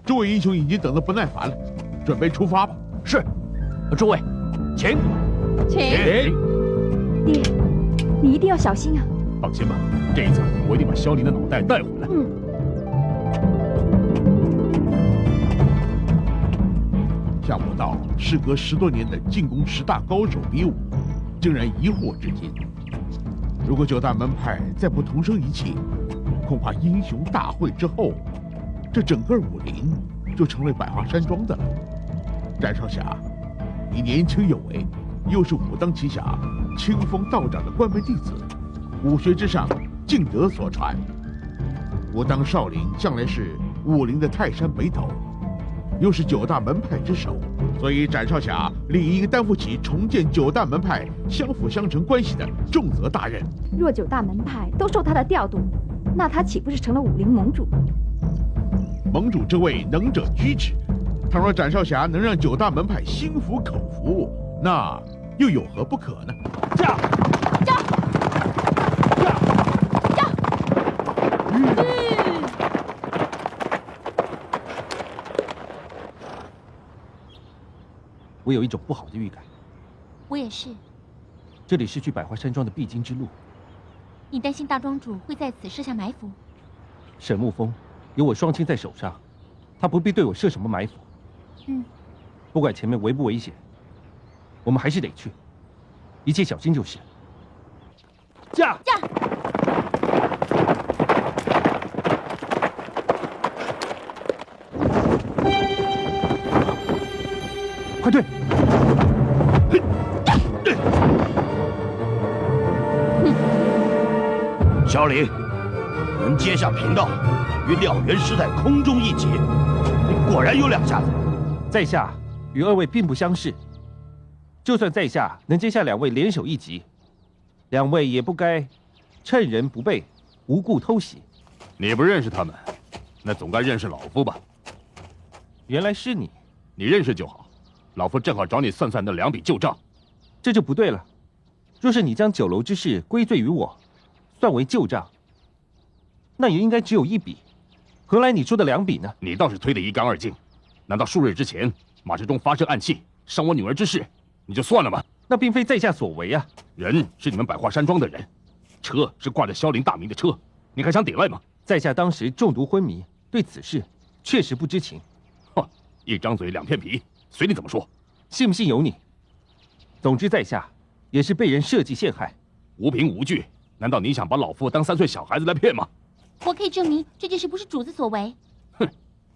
S2: 诸位英雄已经等得不耐烦了，准备出发吧。
S5: 是，诸位，请。
S16: 爹，你一定要小心啊！
S11: 放心吧，这一次我一定把萧凌的脑袋带回来。
S2: 想不到事隔10多年的进宫10大高手比武，竟然疑惑至今。如果9大门派再不同声一气，恐怕英雄大会之后，这整个武林就成了百花山庄的了。展少侠，你年轻有为，又是武当旗下清风道长的关门弟子，武学之上尽得所传。武当少林向来是武林的泰山北斗，又是9大门派之首，所以展少侠理应担负起重建9大门派相辅相成关系的重责大任。
S16: 若9大门派都受他的调度，那他岂不是成了武林盟主？
S2: 盟主之位能者居之，倘若展少侠能让9大门派心服口服，那又有何不可呢？驾！
S4: 我有一种不好的预感。
S6: 我也是。
S4: 这里是去百花山庄的必经之路。
S6: 你担心大庄主会在此设下埋伏？
S4: 沈沐风有我双亲在手上，他不必对我设什么埋伏。不管前面危不危险，我们还是得去，一切小心就是。驾！快退！
S12: 萧凌，能接下贫道，与了元师太空中一击，你果然有2下子。
S4: 在下与2位并不相识，就算在下能接下2位联手一击，2位也不该趁人不备，无故偷袭。
S11: 你不认识他们，那总该认识老夫吧？
S4: 原来是你，
S11: 你认识就好。老夫正好找你算算那2笔旧账。
S4: 这就不对了。若是你将酒楼之事归罪于我，算为旧账，那也应该只有1笔，何来你说的2笔呢？
S11: 你倒是推得一干二净。难道数日之前马志忠发生暗器伤我女儿之事，你就算了吗？
S4: 那并非在下所为啊。
S11: 人是你们百花山庄的人，车是挂着萧凌大名的车，你还想抵赖吗？
S4: 在下当时中毒昏迷，对此事确实不知情。
S11: 一张嘴2片皮，随你怎么说。
S4: 信不信由你。总之在下也是被人设计陷害，
S11: 无凭无据。难道你想把老夫当3岁小孩子来骗吗？
S6: 我可以证明这件事不是主子所为。
S11: 哼，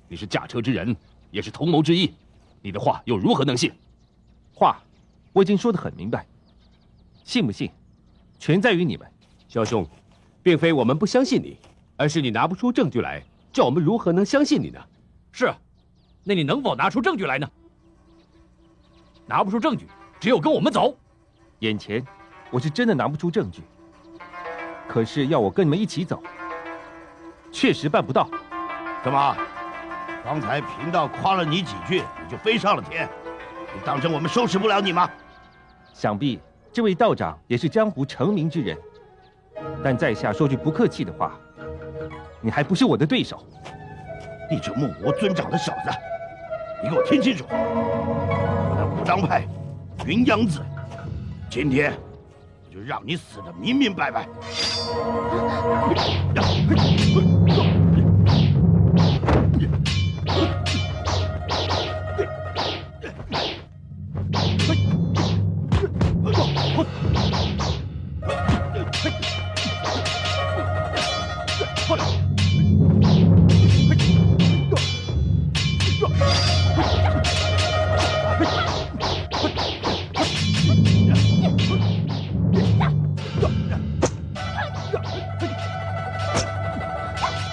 S11: 你是驾车之人，也是同谋之一，你的话又如何能信？
S4: 话我已经说得很明白，信不信全在于你们。
S10: 萧兄，并非我们不相信你，而是你拿不出证据来，叫我们如何能相信你呢？
S7: 是，那你能否拿出证据来呢？拿不出证据，只有跟我们走。
S4: 眼前我是真的拿不出证据，可是要我跟你们一起走，确实办不到。
S12: 怎么？刚才贫道夸了你几句，你就飞上了天？你当真我们收拾不了你吗？
S4: 想必这位道长也是江湖成名之人，但在下说句不客气的话，你还不是我的对手。
S12: 你这目无尊长的小子，你给我听清楚！我的武当派云阳子，今天我就让你死得明明白白！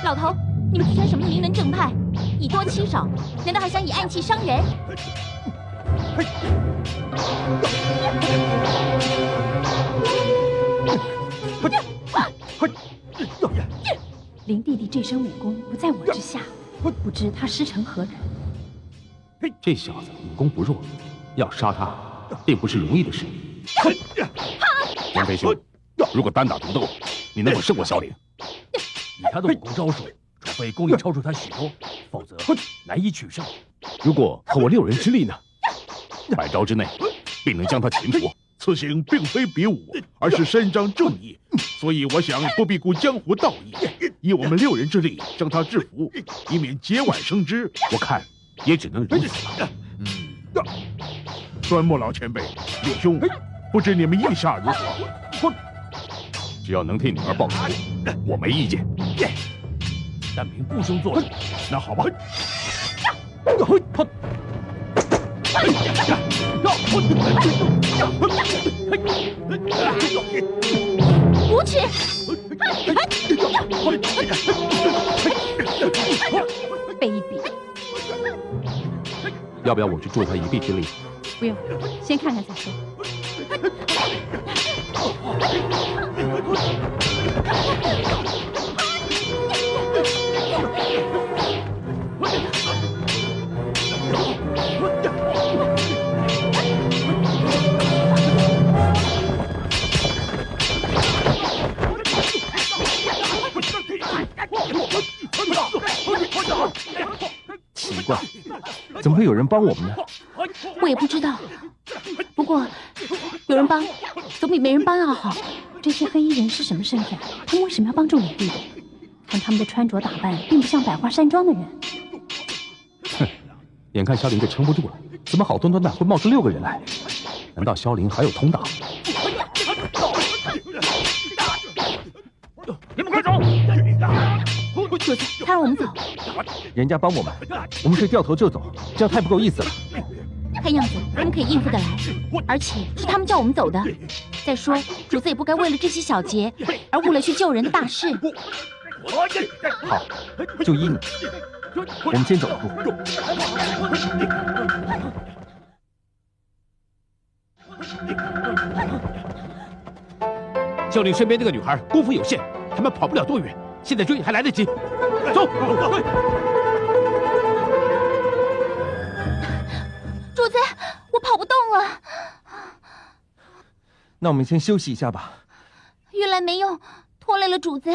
S6: 老头，你们自称什么名门正派，以多欺少，难道还想以暗器伤人？
S9: 林弟弟这身武功不在我之下，不知他师承何人。
S11: 这小子武功不弱，要杀他并不是容易的事。元飞兄，如果单打独斗，你能否胜过萧凌？
S7: 以他的武功招数，除非功力超出他许多，否则难以取胜。
S10: 如果和我6人之力呢
S11: ？100招之内，必能将他擒服。
S2: 此行并非比武，而是伸张正义，所以我想不必顾江湖道义，以我们6人之力将他制服，以免节外生枝。
S10: 我看也只能如此了。
S2: 端木老前辈，李兄，不知你们意下如何？
S11: 只要能替女儿报仇，我没意见。
S5: 但凭父兄做主，
S2: 那好吧。
S6: 无耻！
S9: 卑鄙！
S4: 要不要我去助他一臂之力？
S9: 不用，先看看再说。
S4: 奇怪，怎么会有人帮我们呢？
S1: 我也不知道，不过有人帮，总比没人帮要好。
S9: 这些黑衣人是什么身份？他们为什么要帮助李弟弟？看他们的穿着打扮，并不像百花山庄的人。
S4: 哼，眼看萧凌就撑不住了，怎么好端端的会冒出6个人来？难道萧凌还有同党？
S5: 你们快走！
S1: 主子，他让我们走。
S4: 人家帮我们，我们是掉头就走，这样太不够意思了。
S1: 看样子我们可以应付得来，而且是他们叫我们走的。再说，主子也不该为了这些小节而误了去救人的大事。
S4: 好，就依你。我们先走一步。
S10: 萧凌身边那个女孩功夫有限，他们跑不了多远，现在追还来得及。走！
S6: 主子，我跑不动了。
S4: 那我们先休息一下吧。
S6: 愈来没用，拖累了主子。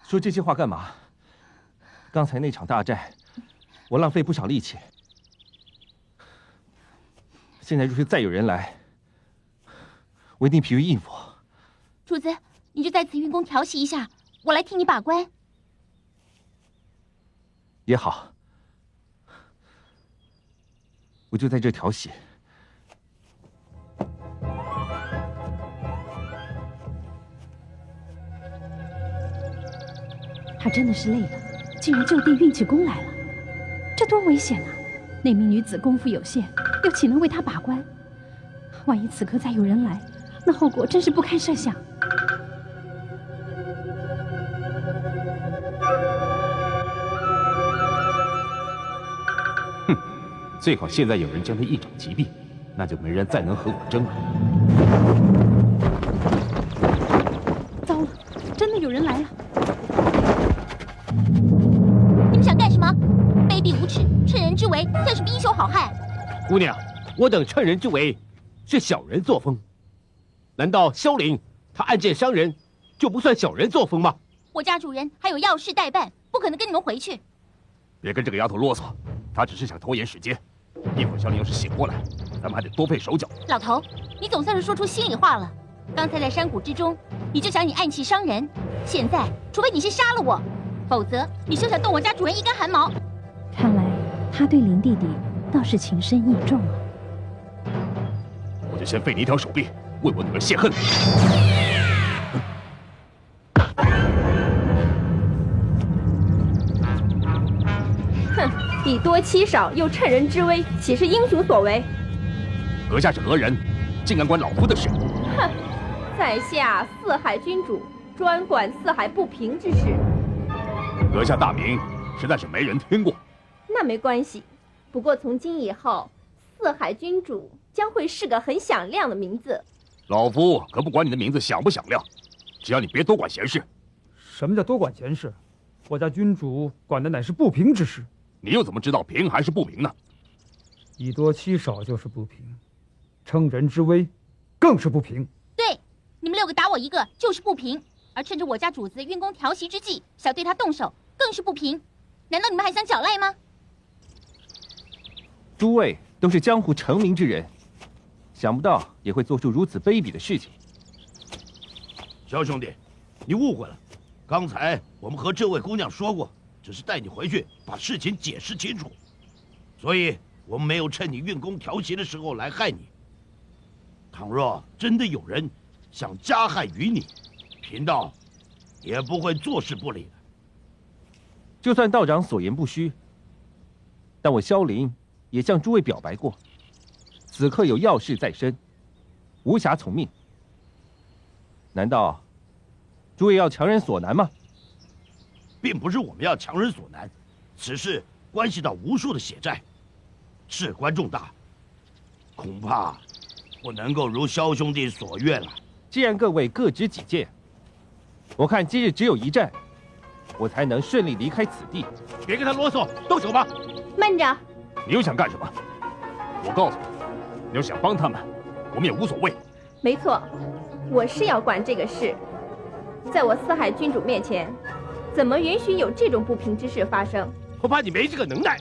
S4: 说这些话干嘛？刚才那场大战，我浪费不少力气。现在若是再有人来，我一定疲于应付。
S6: 主子，你就在此运功调息一下，我来替你把关。
S4: 也好，我就在这调息。
S9: 他真的是累了，竟然就地运起功来了，这多危险啊！那名女子功夫有限，又岂能为他把关？万一此刻再有人来，那后果真是不堪设想。
S4: 哼，最好现在有人将他一掌击毙，那就没人再能和我争了。
S9: 糟了，真的有人来了！
S6: 你们想干什么？卑鄙无耻，趁人之危，算什么英雄好汉？
S10: 姑娘，我等趁人之危，是小人作风。难道萧凌他暗箭伤人，就不算小人作风吗？
S6: 我家主人还有要事待办，不可能跟你们回去。
S11: 别跟这个丫头啰嗦，她只是想拖延时间。一会儿萧凌要是醒过来，咱们还得多费手脚。
S6: 老头，你总算是说出心里话了。刚才在山谷之中，你就想你暗器伤人，现在除非你先杀了我，否则你休想动我家主人一根汗毛。
S9: 看来他对林弟弟倒是情深意重啊。
S11: 我就先废你一条手臂，为我女儿泄恨。
S13: 哼，以多欺少，又趁人之危，岂是英雄所为？
S11: 阁下是何人？竟敢管老夫的事？
S13: 哼，在下四海君主，专管四海不平之事。
S11: 阁下大名实在是没人听过。
S13: 那没关系，不过从今以后，四海君主将会是个很响亮的名字。
S11: 老夫可不管你的名字响不响亮，只要你别多管闲事。
S8: 什么叫多管闲事？我家君主管的乃是不平之事。
S11: 你又怎么知道平还是不平呢？
S8: 以多欺少就是不平，乘人之危更是不平。
S6: 对，你们6个打我1个就是不平，而趁着我家主子运功调息之际，想对他动手更是不平。难道你们还想狡赖吗？
S4: 诸位都是江湖成名之人，想不到也会做出如此卑鄙的事情。
S12: 萧兄弟，你误会了。刚才我们和这位姑娘说过，只是带你回去把事情解释清楚。所以我们没有趁你运功调息的时候来害你。倘若真的有人想加害于你，贫道也不会坐视不理的。
S4: 就算道长所言不虚，但我萧凌也向诸位表白过，此刻有要事在身，无暇从命。难道诸位要强人所难吗？
S12: 并不是我们要强人所难，此事关系到无数的血债，事关重大，恐怕不能够如萧兄弟所愿了。
S4: 既然各位各执己见，我看今日只有一战，我才能顺利离开此地。
S10: 别跟他啰嗦，动手吧！
S16: 慢着，
S11: 你又想干什么？我告诉你，你要想帮他们，我们也无所谓。
S13: 没错，我是要管这个事。在我四海君主面前，怎么允许有这种不平之事发生？
S10: 恐怕你没这个能耐。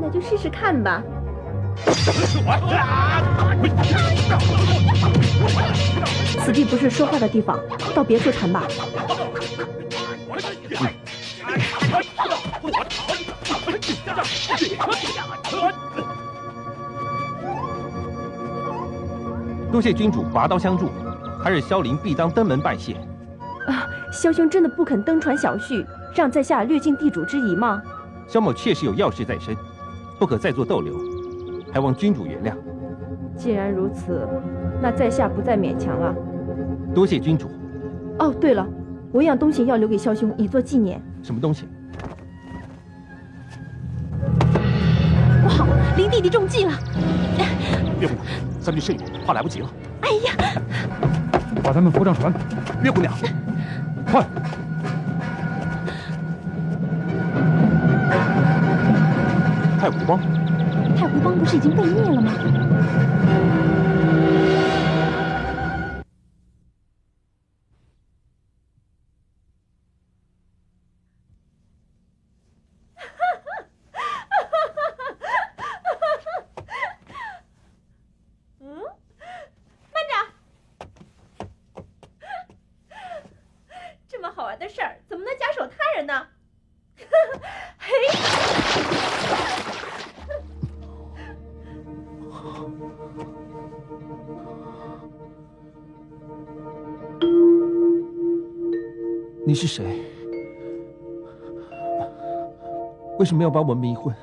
S13: 那就试试看吧。此地不是说话的地方，到别处谈吧。
S4: 多谢君主拔刀相助，还是萧凌必当登门拜谢。
S13: 啊，萧兄真的不肯登传小婿，让在下略尽地主之谊吗？
S4: 萧某确实有要事在身，不可再做逗留，还望君主原谅。
S13: 既然如此，那在下不再勉强了。
S4: 多谢君主。
S13: 哦，对了，我有样东西要留给萧兄，以作纪念。
S4: 什么东西？
S1: 不好，林弟弟中计了！
S11: 岳姑娘，三军甚远，怕来不及了。
S1: 哎呀！
S8: 把他们扶上船。
S11: 岳姑娘，
S8: 快！
S4: 太湖帮，
S1: 太湖帮不是已经被灭了吗？
S13: 的事儿怎么能假手他人呢？嘿！
S4: 你是谁？为什么要把我们迷昏，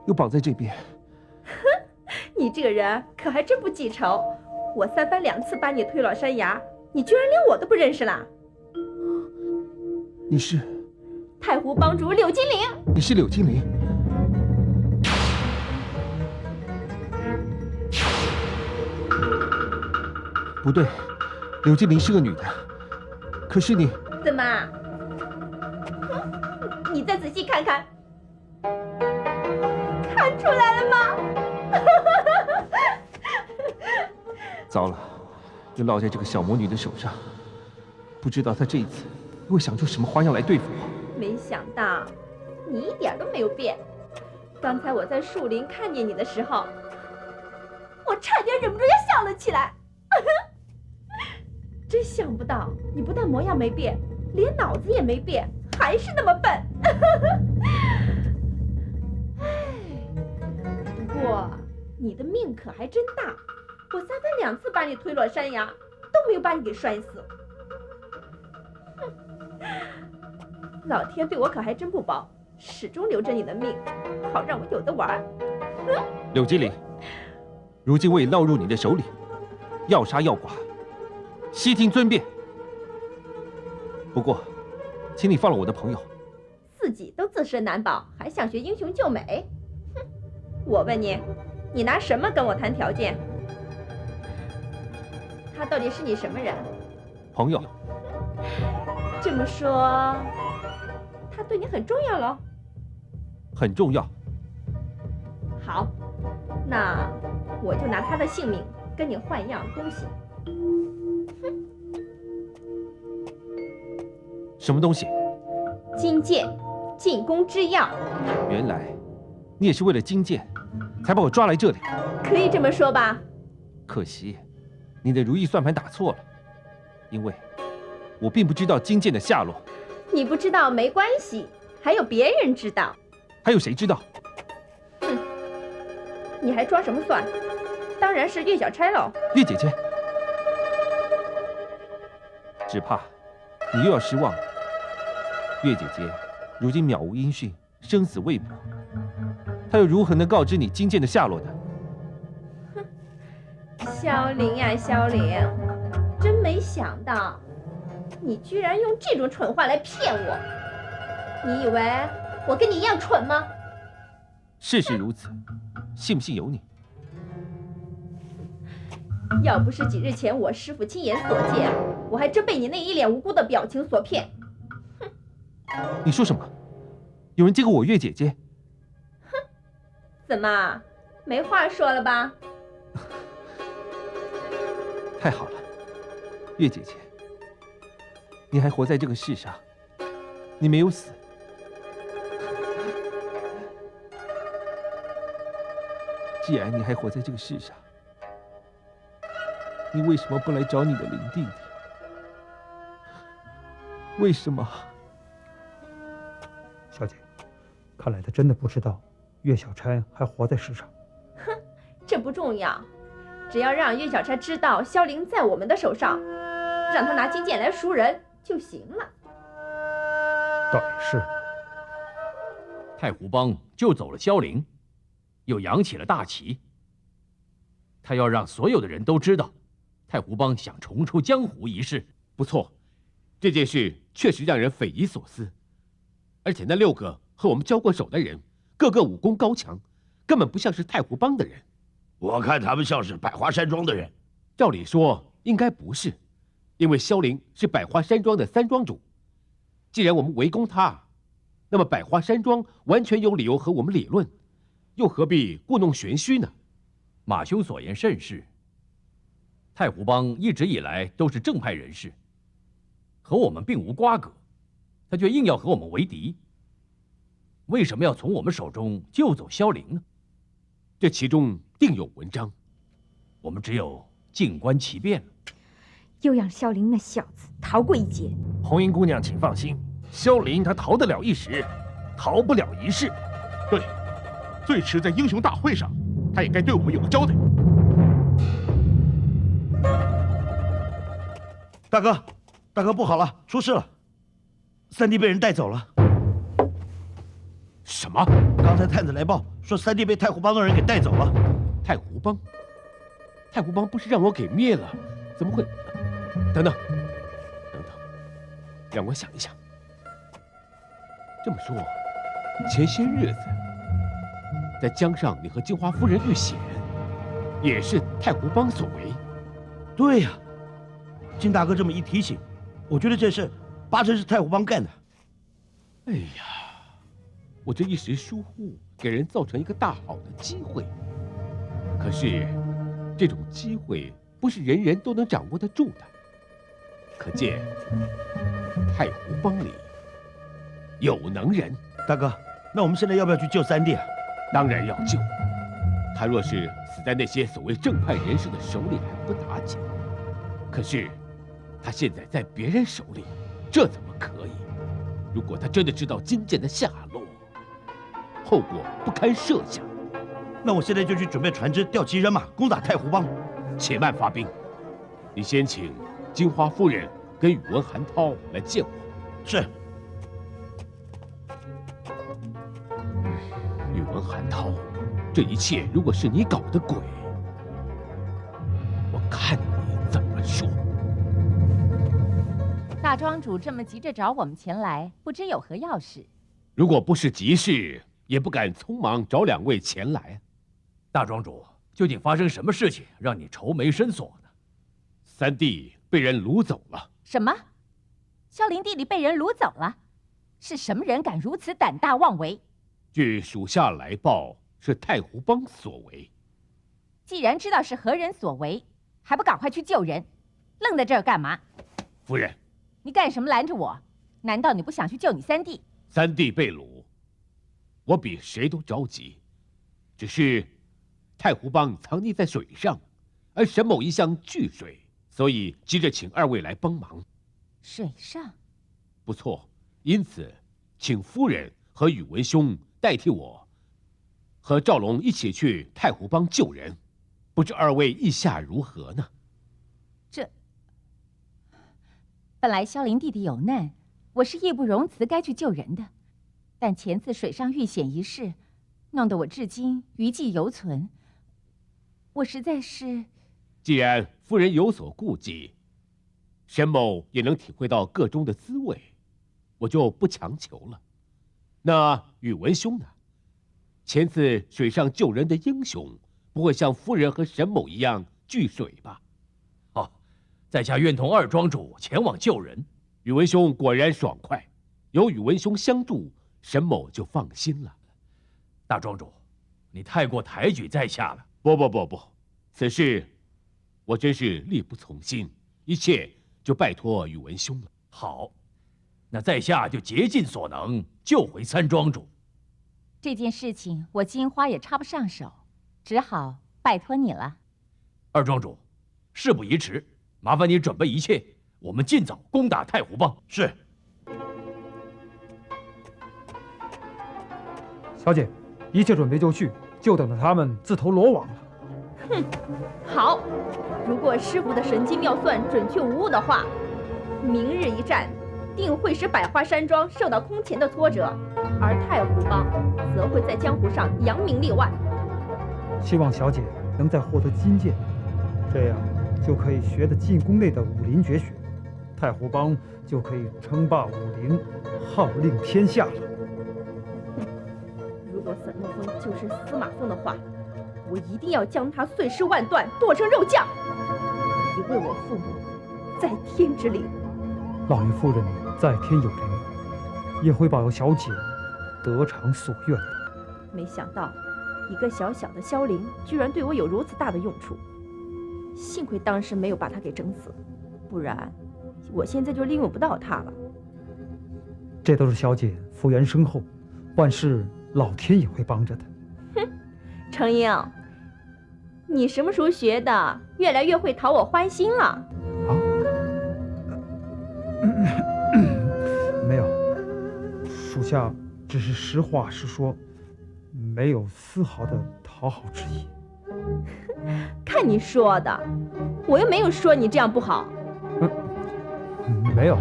S4: 又绑在这边？
S13: 哼，你这个人可还真不记仇！我三番两次把你推落山崖，你居然连我都不认识啦！
S4: 你是
S13: 太湖帮主柳金玲。
S4: 你是柳金玲？不对，柳金玲是个女的。可是你
S13: 怎么？你再仔细看看，看出来了吗？
S4: 糟了，又落在这个小魔女的手上。不知道她这一次会想出什么花样来对付我。
S13: 没想到你一点都没有变。刚才我在树林看见你的时候，我差点忍不住要笑了起来。真想不到，你不但模样没变，连脑子也没变，还是那么笨。不过你的命可还真大，我三番两次把你推落山崖，都没有把你给摔死。老天对我可还真不薄，始终留着你的命，好让我有的玩。
S4: 柳金玲，如今我已落入你的手里，要杀要剐，悉听尊便。不过，请你放了我的朋友。
S13: 自己都自身难保，还想学英雄救美？哼！我问你，你拿什么跟我谈条件？他到底是你什么人？
S4: 朋友。
S13: 这么说，他对你很重要喽？
S4: 很重要。
S13: 好，那我就拿他的性命跟你换一样东西。
S4: 什么东西？
S13: 金剑，进宫之药。
S4: 原来你也是为了金剑，才把我抓来这里。
S13: 可以这么说吧。
S4: 可惜，你的如意算盘打错了，因为我并不知道金剑的下落。
S13: 你不知道没关系，还有别人知道。
S4: 还有谁知道？
S13: 哼，你还装什么蒜？当然是岳小钗喽。
S4: 岳姐姐，只怕你又要失望了。岳姐姐如今渺无音讯，生死未卜，她又如何能告知你金剑的下落呢？
S13: 萧凌呀，萧凌，真没想到，你居然用这种蠢话来骗我。你以为我跟你一样蠢吗？
S4: 事实如此，信不信由你。
S13: 要不是几日前我师父亲眼所见，我还真被你那一脸无辜的表情所骗。哼！
S4: 你说什么？有人见过我岳姐姐？
S13: 哼！怎么没话说了吧？
S4: 太好了，岳姐姐，你还活在这个世上，你没有死。既然你还活在这个世上，你为什么不来找你的林弟弟？为什么？
S8: 小姐，看来他真的不知道岳小钗还活在世上。
S13: 哼，这不重要，只要让岳小钗知道萧凌在我们的手上，让他拿金剑来赎人就行了。
S8: 倒也是。
S5: 太湖帮救走了萧凌，又扬起了大旗。他要让所有的人都知道，太湖帮想重出江湖一事。
S10: 不错，这件事确实让人匪夷所思。而且那6个和我们交过手的人，个个武功高强，根本不像是太湖帮的人。
S12: 我看他们像是百花山庄的人。
S10: 照理说应该不是，因为萧凌是百花山庄的3庄主。既然我们围攻他，那么百花山庄完全有理由和我们理论，又何必故弄玄虚呢？
S5: 马兄所言甚是。太湖帮一直以来都是正派人士，和我们并无瓜葛，他却硬要和我们为敌。为什么要从我们手中救走萧凌呢？
S10: 这其中定有文章，
S5: 我们只有静观其变了。
S16: 又让萧凌那小子逃过一劫。
S4: 红英姑娘，请放心，萧凌他逃得了一时，逃不了一世。
S2: 对，最迟在英雄大会上，他也该对我们有个交代。
S12: 大哥，大哥，不好了，出事了！3弟被人带走了。
S10: 什么？
S12: 刚才探子来报说3弟被太湖帮的人给带走了。
S10: 太湖帮？太湖帮不是让我给灭了？怎么会？等等，让我想一想。这么说，前些日子在江上，你和金花夫人遇险，也是太湖帮所为？
S12: 对呀，金大哥这么一提醒，我觉得这事八成是太湖帮干的。
S10: 哎呀，我这一时疏忽，给人造成一个大好的机会。可是，这种机会不是人人都能掌握得住的。可见，太湖帮里有能人。
S12: 大哥，那我们现在要不要去救3弟啊？
S10: 当然要救。他若是死在那些所谓正派人士的手里还不打紧，可是他现在在别人手里，这怎么可以？如果他真的知道金剑的下落，后果不堪设想。
S12: 那我现在就去准备船只，调集人马攻打太湖帮。
S10: 且慢发兵，你先请金花夫人跟宇文寒涛来见我。
S12: 是。
S10: 宇文寒涛，这一切如果是你搞的鬼，我看你怎么说。
S3: 大庄主这么急着找我们前来，不知有何要事？
S10: 如果不是急事，也不敢匆忙找2位前来。
S5: 大庄主，究竟发生什么事情让你愁眉深锁呢
S10: ？3弟被人掳走了。
S3: 什么？萧凌弟弟被人掳走了？是什么人敢如此胆大妄为？
S10: 据属下来报，是太湖帮所为。
S3: 既然知道是何人所为，还不赶快去救人？愣在这儿干嘛？
S10: 夫人，
S3: 你干什么拦着我？难道你不想去救你3弟
S10: ？3弟被掳，我比谁都着急。只是太湖帮藏匿在水上，而沈某一向惧水，所以急着请2位来帮忙。
S3: 水上？
S10: 不错，因此请夫人和宇文兄代替我，和赵龙一起去太湖帮救人，不知二位意下如何呢？
S3: 本来萧凌弟弟有难，我是义不容辞该去救人的，但前次水上遇险一事，弄得我至今余悸犹存。我实在是……
S10: 既然夫人有所顾忌，沈某也能体会到个中的滋味，我就不强求了。那宇文兄呢？前次水上救人的英雄，不会像夫人和沈某一样惧水吧？
S7: 在下愿同二庄主前往救人。
S10: 宇文兄果然爽快，有宇文兄相助，沈某就放心了。
S7: 大庄主，你太过抬举在下了。
S10: 不，此事我真是力不从心，一切就拜托宇文兄了。
S7: 好，那在下就竭尽所能救回三庄主。
S3: 这件事情我金花也插不上手，只好拜托你了。
S7: 二庄主，事不宜迟。麻烦你准备一切，我们尽早攻打太湖帮。
S12: 是。
S8: 小姐，一切准备就绪，就等着他们自投罗网了。
S13: 哼，好。如果师傅的神机妙算准确无误的话，明日一战定会使百花山庄受到空前的挫折，而太湖帮则会在江湖上扬名立万。
S8: 希望小姐能再获得金剑，这样就可以学得进宫内的武林绝学，太湖帮就可以称霸武林，号令天下了。
S13: 如果沈墨风就是司马凤的话，我一定要将他碎尸万段，剁成肉酱，以为我父母在天之灵。
S8: 老爷夫人在天有灵，也会保佑小姐得偿所愿的。
S13: 没想到，一个小小的萧凌，居然对我有如此大的用处。幸亏当时没有把他给整死，不然我现在就利用不到他了。
S8: 这都是小姐福缘深厚，万事老天也会帮着的。
S13: 哼，程英，你什么时候学的？越来越会讨我欢心了。啊？
S8: 没有，属下只是实话实说，没有丝毫的讨好之意。
S13: 看你说的，我又没有说你这样不好。
S8: 没有。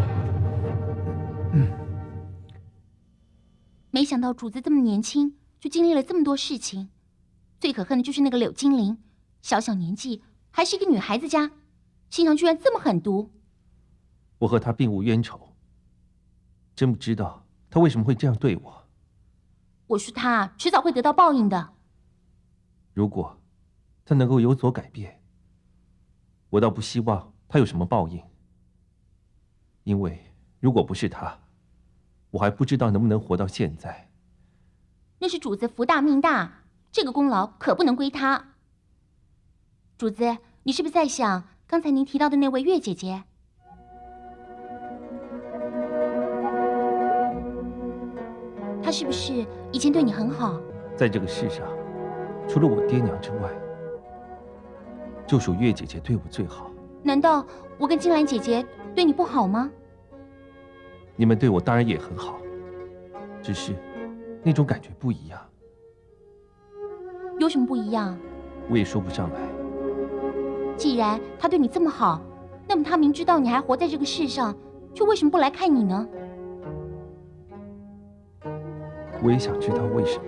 S6: 没想到主子这么年轻就经历了这么多事情，最可恨的就是那个柳精灵，小小年纪还是一个女孩子家，心肠居然这么狠毒。
S4: 我和她并无冤仇，真不知道她为什么会这样对我。
S6: 我说她迟早会得到报应的。
S4: 如果他能够有所改变，我倒不希望他有什么报应。因为如果不是他，我还不知道能不能活到现在。
S6: 那是主子福大命大，这个功劳可不能归他。主子，你是不是在想刚才您提到的那位月姐姐？她是不是以前对你很好？
S4: 在这个世上，除了我爹娘之外，就属月姐姐对我最好。
S6: 难道我跟金兰姐姐对你不好吗？
S4: 你们对我当然也很好，只是那种感觉不一样。
S6: 有什么不一样？
S4: 我也说不上来。
S6: 既然她对你这么好，那么她明知道你还活在这个世上，却为什么不来看你呢？
S4: 我也想知道为什么。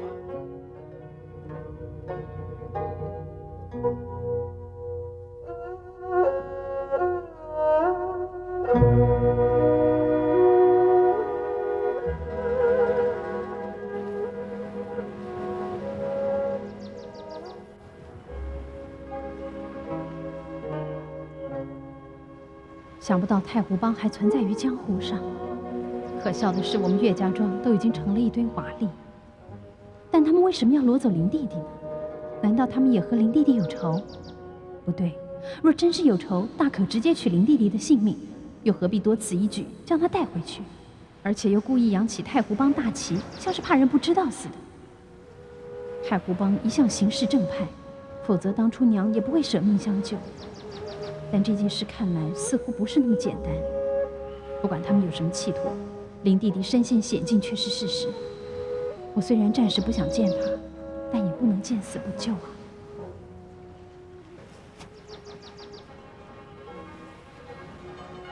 S9: 想不到太湖帮还存在于江湖上。可笑的是，我们岳家庄都已经成了一堆瓦砾，但他们为什么要掳走林弟弟呢？难道他们也和林弟弟有仇？不对，若真是有仇，大可直接取林弟弟的性命，又何必多此一举将他带回去？而且又故意扬起太湖帮大旗，像是怕人不知道似的。太湖帮一向行事正派，否则当初娘也不会舍命相救。但这件事看来似乎不是那么简单。不管他们有什么企图，林弟弟身陷险境却是事实。我虽然暂时不想见他，但也不能见死不救啊。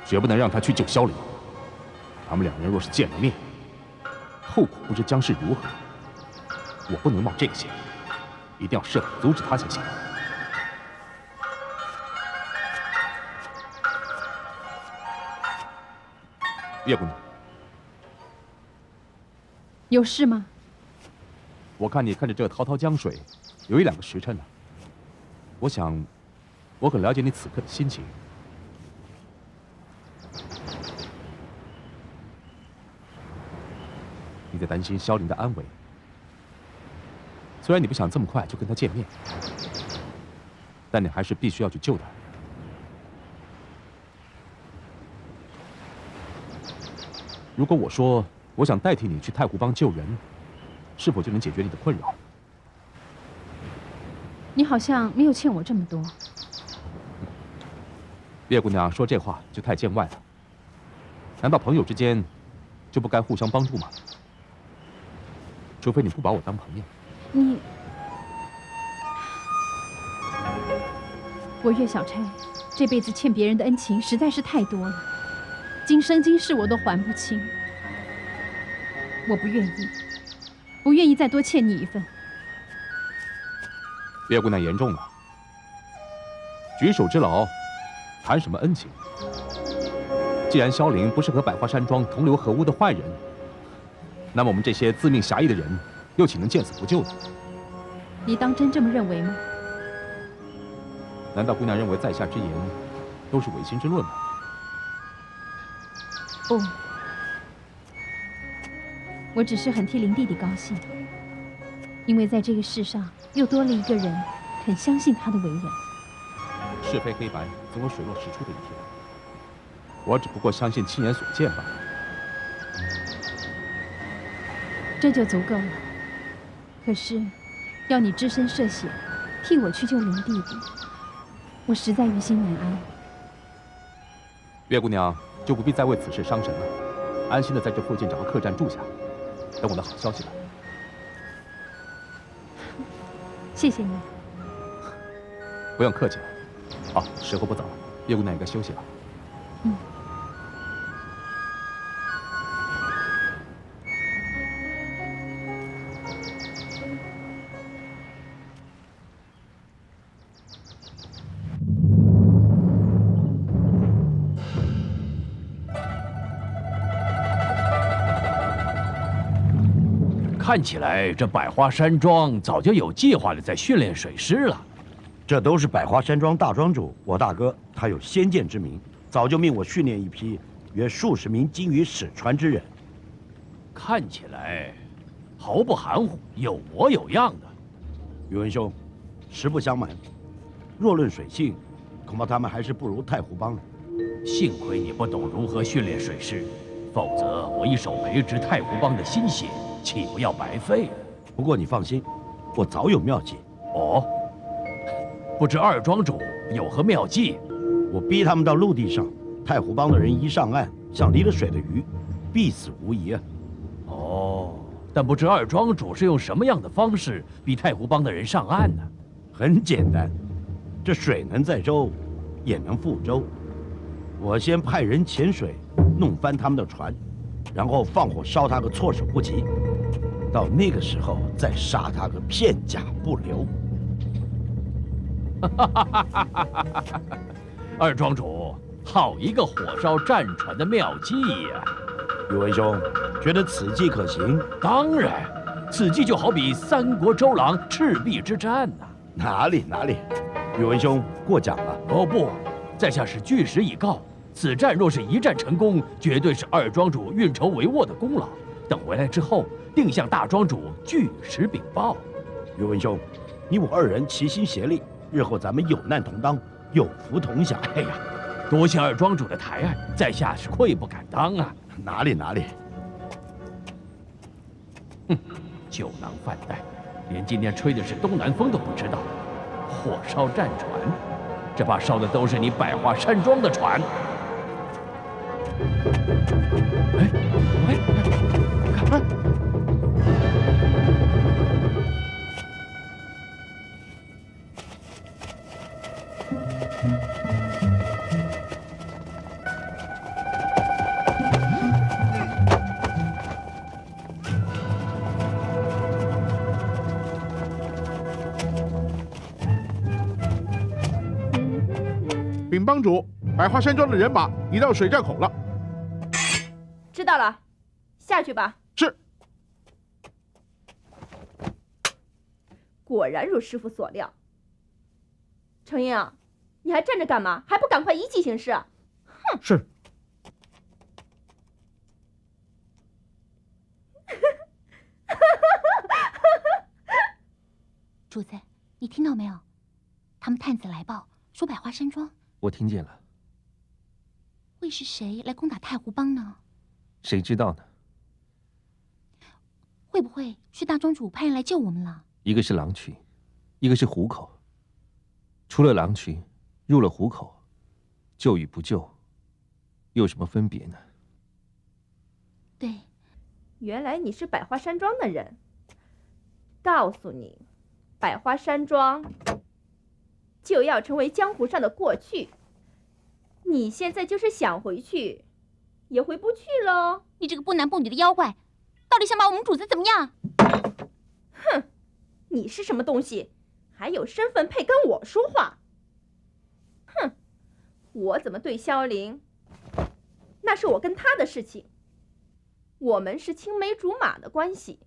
S11: 绝不能让他去救萧凌。他们两人若是见了面，后果不知将是如何。我不能冒这个险，一定要设法阻止他才行。叶姑娘，
S9: 有事吗？
S11: 我看你看着这滔滔江水，有1、2个时辰了。我想，我很了解你此刻的心情。你在担心萧凌的安危。虽然你不想这么快就跟他见面，但你还是必须要去救他。如果我说我想代替你去太湖帮救人，是否就能解决你的困扰？
S9: 你好像没有欠我这么多。
S11: 叶姑娘说这话就太见外了。难道朋友之间就不该互相帮助吗？除非你不把我当朋友。
S9: 我岳小钗这辈子欠别人的恩情实在是太多了，今生今世我都还不清。我不愿意再多欠你一份。
S11: 叶姑娘言重了，举手之劳，谈什么恩情？既然萧凌不是和百花山庄同流合污的坏人，那么我们这些自命侠义的人，又岂能见死不救呢？
S9: 你当真这么认为吗？
S11: 难道姑娘认为在下之言都是违心之论吗？
S9: 不，我只是很替林弟弟高兴，因为在这个世上又多了一个人肯相信他的为人。
S11: 是非黑白总有水落石出的一天，我只不过相信亲眼所见罢了。
S9: 这就足够了。可是，要你只身涉险，替我去救林弟弟，我实在于心难安。
S11: 岳姑娘就不必再为此事伤神了，安心的在这附近找个客栈住下，等我的好消息来。
S9: 谢谢你。
S11: 不用客气了。好，时候不早了，岳姑娘也该休息了。
S5: 看起来这百花山庄早就有计划的在训练水师了。
S12: 这都是百花山庄大庄主我大哥，他有先见之明，早就命我训练一批约数十名精于使船之人。
S5: 看起来毫不含糊，有模有样的。
S12: 宇文兄，实不相瞒，若论水性，恐怕他们还是不如太湖帮。
S5: 幸亏你不懂如何训练水师，否则我一手培植太湖帮的心血，岂不要白费了？
S12: 不过你放心，我早有妙计。
S5: 哦，不知二庄主有何妙计？
S12: 我逼他们到陆地上，太湖帮的人一上岸，像离了水的鱼，必死无疑啊。
S5: 哦，但不知二庄主是用什么样的方式逼太湖帮的人上岸呢？
S12: 很简单，这水能载舟，也能覆舟。我先派人潜水，弄翻他们的船，然后放火烧他个措手不及。到那个时候，再杀他个片甲不留。
S5: 二庄主，好一个火烧战船的妙计呀！
S12: 宇文兄，觉得此计可行？
S5: 当然，此计就好比三国周郎赤壁之战呐。
S12: 哪里，宇文兄过奖了。
S5: 哦不，在下是据实以告，此战若是一战成功，绝对是二庄主运筹帷幄的功劳。等回来之后，定向大庄主据实禀报。
S12: 宇文兄，你我二人齐心协力，日后咱们有难同当，有福同享。
S5: 哎呀，多谢二庄主的抬爱，在下是愧不敢当啊。
S12: 哪里，
S5: 哼，酒囊饭袋，连今天吹的是东南风都不知道。火烧战船，这怕烧的都是你百花山庄的船。哎，
S2: 禀帮主，百花山庄的人马已到水寨口了。
S13: 知道了，下去吧。
S2: 是。
S13: 果然如师傅所料。程英啊，你还站着干嘛？还不赶快依计行事！哼！
S8: 是。
S6: 主子，你听到没有？他们探子来报说百花山庄。
S4: 我听见了。
S6: 会是谁来攻打太湖帮呢？
S4: 谁知道呢？
S6: 会不会是大庄主派人来救我们了？
S4: 一个是狼群，一个是虎口。出了狼群，入了虎口，救与不救，有什么分别呢？
S6: 对，
S13: 原来你是百花山庄的人。告诉你，百花山庄就要成为江湖上的过去。你现在就是想回去，也回不去喽。
S6: 你这个不男不女的妖怪，到底想把我们主子怎么样？
S13: 哼，你是什么东西？还有身份配跟我说话？哼，我怎么对萧凌，那是我跟他的事情，我们是青梅竹马的关系。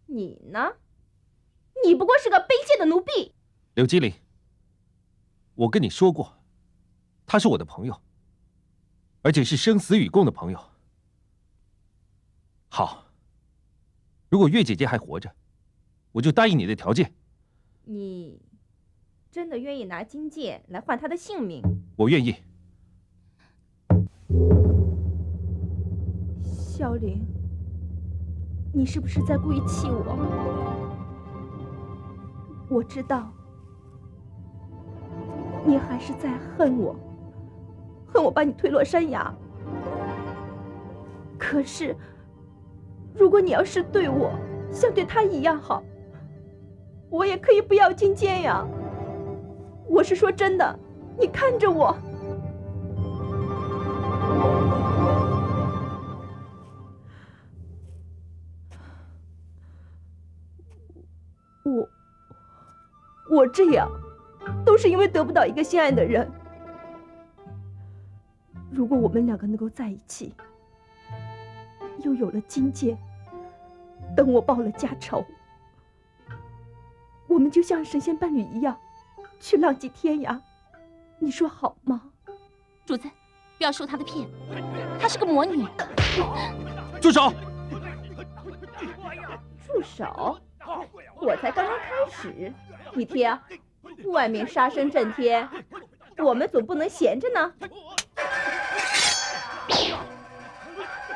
S13: 你呢？你不过是个卑贱的奴婢。
S4: 刘基林，我跟你说过，他是我的朋友，而且是生死与共的朋友。好，如果月姐姐还活着，我就答应你的条件。
S13: 你真的愿意拿金剑来换他的性命？
S4: 我愿意。
S13: 萧凌，你是不是在故意气我？我知道，你还是在恨我，恨我把你推落山崖。可是，如果你要是对我像对他一样好，我也可以不要金剑呀。我是说真的，你看着我。我这样，都是因为得不到一个心爱的人。如果我们两个能够在一起，又有了金剑，等我报了家仇，我们就像神仙伴侣一样，去浪迹天涯，你说好吗？
S6: 主子，不要受她的骗，她是个魔女。
S4: 住手！
S13: 住手！我才刚刚开始，你听，外面杀声震天，我们总不能闲着呢。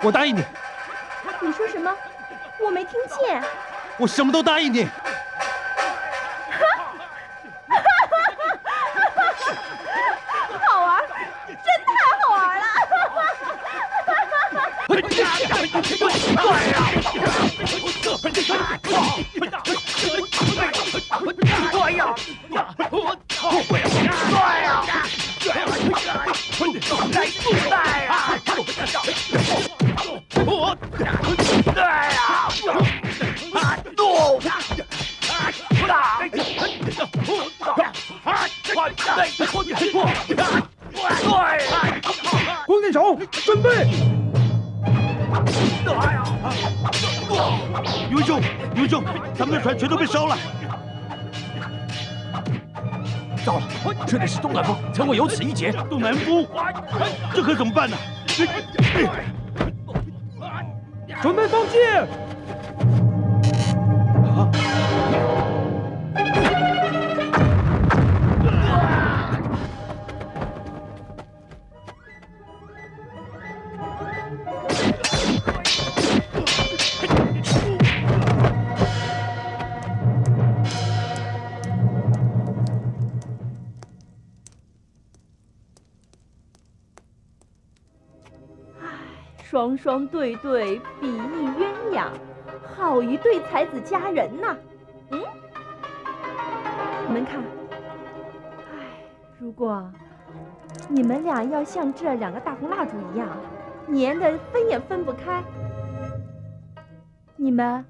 S4: 我答应你。
S13: 你说什么？我没听见。
S4: 我什么都答应你。
S13: 好玩，真太好玩了！
S8: 弓箭手，准备！
S12: 有英雄，有英雄，咱们的船全都被烧了！
S7: 糟了，这里是东南风，怎会有此一劫？
S12: 东南风，这可怎么办呢？
S8: 准备放箭！
S13: 双双对对，比翼鸳鸯，好一对才子佳人呐！你们看，哎，如果你们俩要像这2个大红蜡烛一样，粘得分也分不开，你们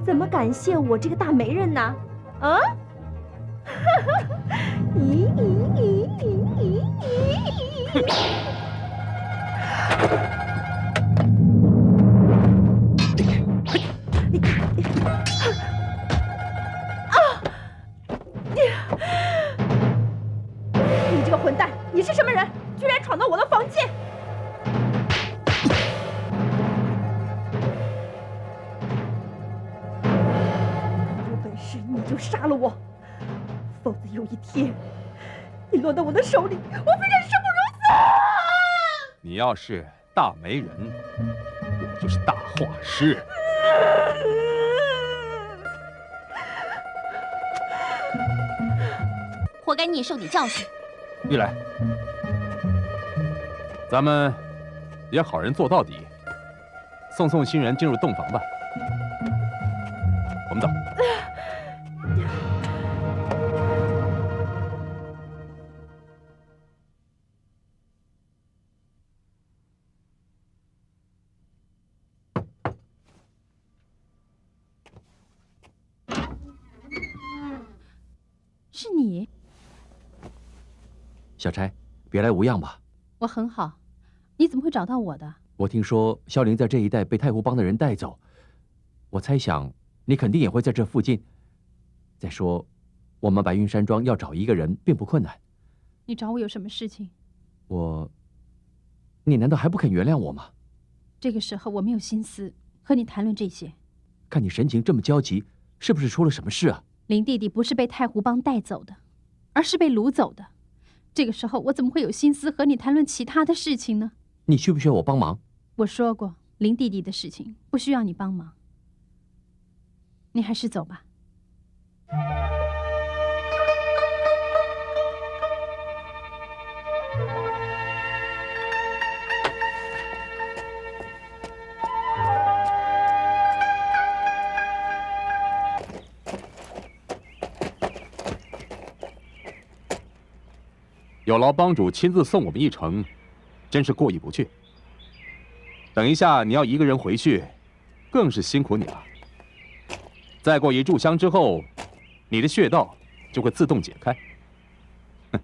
S13: 怎么感谢我这个大媒人呢？啊？咦咦咦咦咦咦！你这个混蛋，你是什么人？居然闯到我的房间！有本事你就杀了我，否则有一天你落到我的手里，我非但生不如死！
S11: 你要是大媒人，我就是大画师。
S6: 活该你也受点教训。
S11: 玉来，咱们也好人做到底，送新人进入洞房吧。我们走。
S9: 是你？
S17: 小钗，别来无恙吧？
S9: 我很好，你怎么会找到我的？
S17: 我听说萧凌在这一带被太湖帮的人带走，我猜想你肯定也会在这附近。再说，我们白云山庄要找一个人并不困难。
S9: 你找我有什么事情？
S17: 你难道还不肯原谅我吗？
S9: 这个时候我没有心思和你谈论这些。
S17: 看你神情这么焦急，是不是出了什么事啊？
S9: 林弟弟不是被太湖帮带走的，而是被掳走的。这个时候我怎么会有心思和你谈论其他的事情呢？
S17: 你需不需要我帮忙？
S9: 我说过，林弟弟的事情不需要你帮忙。你还是走吧。
S11: 有劳帮主亲自送我们一程，真是过意不去。等一下你要一个人回去，更是辛苦你了。再过1炷香之后，你的穴道就会自动解开。哼，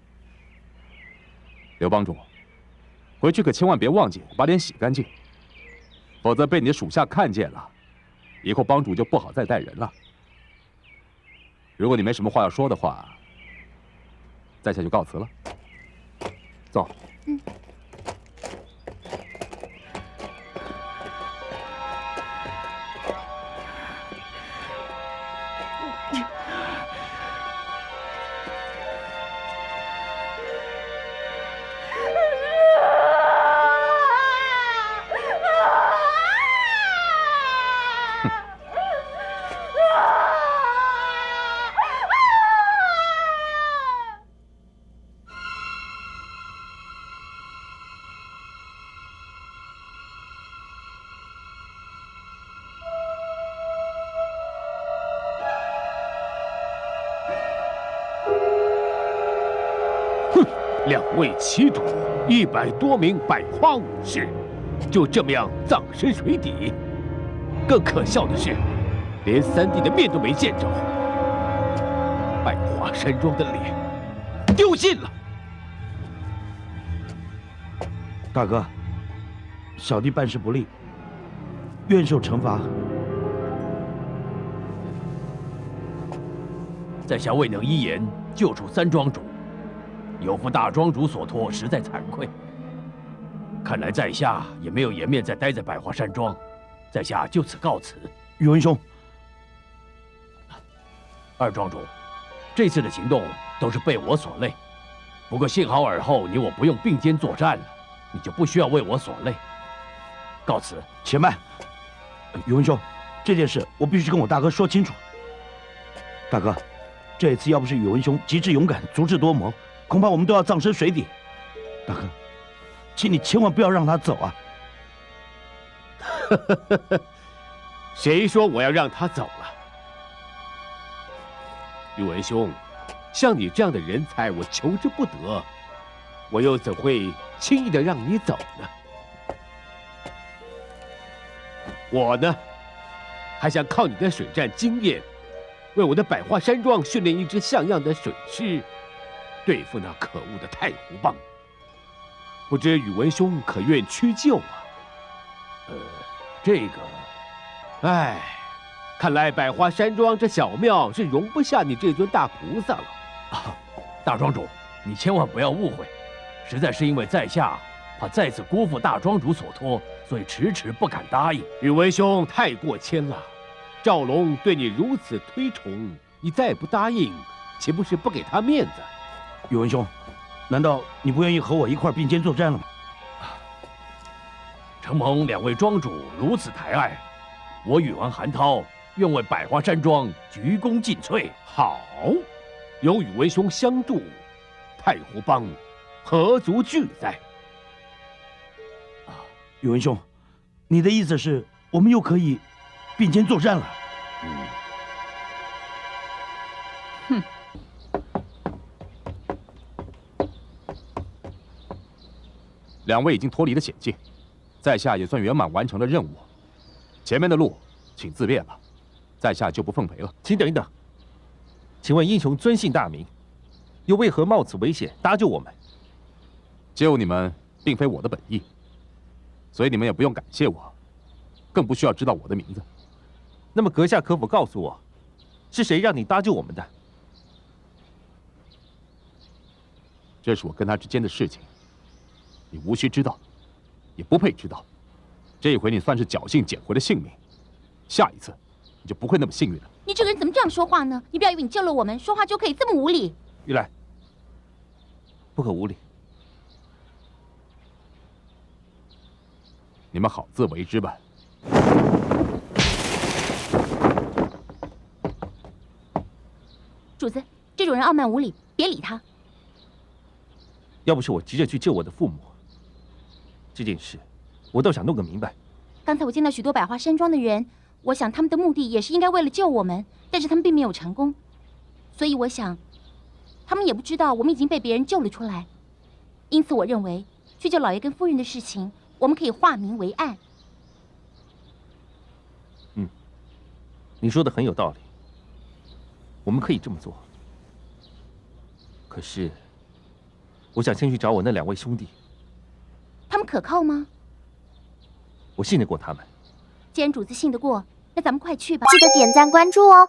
S11: 刘帮主，回去可千万别忘记把脸洗干净，否则被你的属下看见了，以后帮主就不好再带人了。如果你没什么话要说的话，在下就告辞了。走。
S6: 嗯。
S10: 2位奇土，100多名百花武士，就这么样葬身水底。更可笑的是，连3弟的面都没见着，百花山庄的脸丢尽了。
S12: 大哥，小弟办事不力，愿受惩罚。
S5: 在下未能一言救出3庄主。有负大庄主所托，实在惭愧。看来在下也没有颜面再待在百花山庄，在下就此告辞。
S12: 宇文兄
S5: ，2庄主，这次的行动都是被我所累，不过幸好尔后你我不用并肩作战了，你就不需要为我所累。告辞。
S12: 且慢，宇文兄，这件事我必须跟我大哥说清楚。大哥，这一次要不是宇文兄机智勇敢、足智多谋，恐怕我们都要葬身水底。大哥，请你千万不要让他走啊！
S10: 谁说我要让他走了？宇文兄，像你这样的人才，我求之不得，我又怎会轻易的让你走呢？我呢，还想靠你的水战经验，为我的百花山庄训练一支像样的水师，对付那可恶的太湖帮。不知宇文兄可愿屈就啊？
S5: 这个，
S10: 唉，看来百花山庄这小庙是容不下你这尊大菩萨了。
S5: 大庄主，你千万不要误会，实在是因为在下怕再次辜负大庄主所托，所以迟迟不敢答应。
S10: 宇文兄太过谦了，赵龙对你如此推崇，你再不答应，岂不是不给他面子？
S12: 宇文兄，难道你不愿意和我一块并肩作战了吗？
S5: 承蒙两位庄主如此抬爱，我宇文寒涛愿为百花山庄鞠躬尽瘁。
S10: 好，有宇文兄相助，太湖帮何足惧哉？
S12: 宇文兄，你的意思是我们又可以并肩作战了？
S9: 哼。
S11: 两位已经脱离了险境，在下也算圆满完成了任务。前面的路，请自便吧，在下就不奉陪了。
S4: 请等一等，请问英雄尊姓大名，又为何冒此危险搭救我们？
S11: 救你们并非我的本意，所以你们也不用感谢我，更不需要知道我的名字。
S4: 那么阁下可否告诉我，是谁让你搭救我们的？
S11: 这是我跟他之间的事情，你无需知道，也不配知道。这一回你算是侥幸捡回了性命，下一次你就不会那么幸运了。
S6: 你这个人怎么这样说话呢？你不要以为你救了我们，说话就可以这么无理。
S4: 玉兰，不可无礼。
S11: 你们好自为之吧。
S6: 主子，这种人傲慢无礼，别理他。
S4: 要不是我急着去救我的父母，这件事我倒想弄个明白。
S6: 刚才我见到许多百花山庄的人，我想他们的目的也是应该为了救我们，但是他们并没有成功，所以我想，他们也不知道我们已经被别人救了出来。因此，我认为去救老爷跟夫人的事情，我们可以化明为暗。
S4: 你说的很有道理，我们可以这么做。可是，我想先去找我那两位兄弟。
S6: 他们可靠吗？
S4: 我信得过他们。
S6: 既然主子信得过，那咱们快去吧。
S18: 记得点赞关注哦。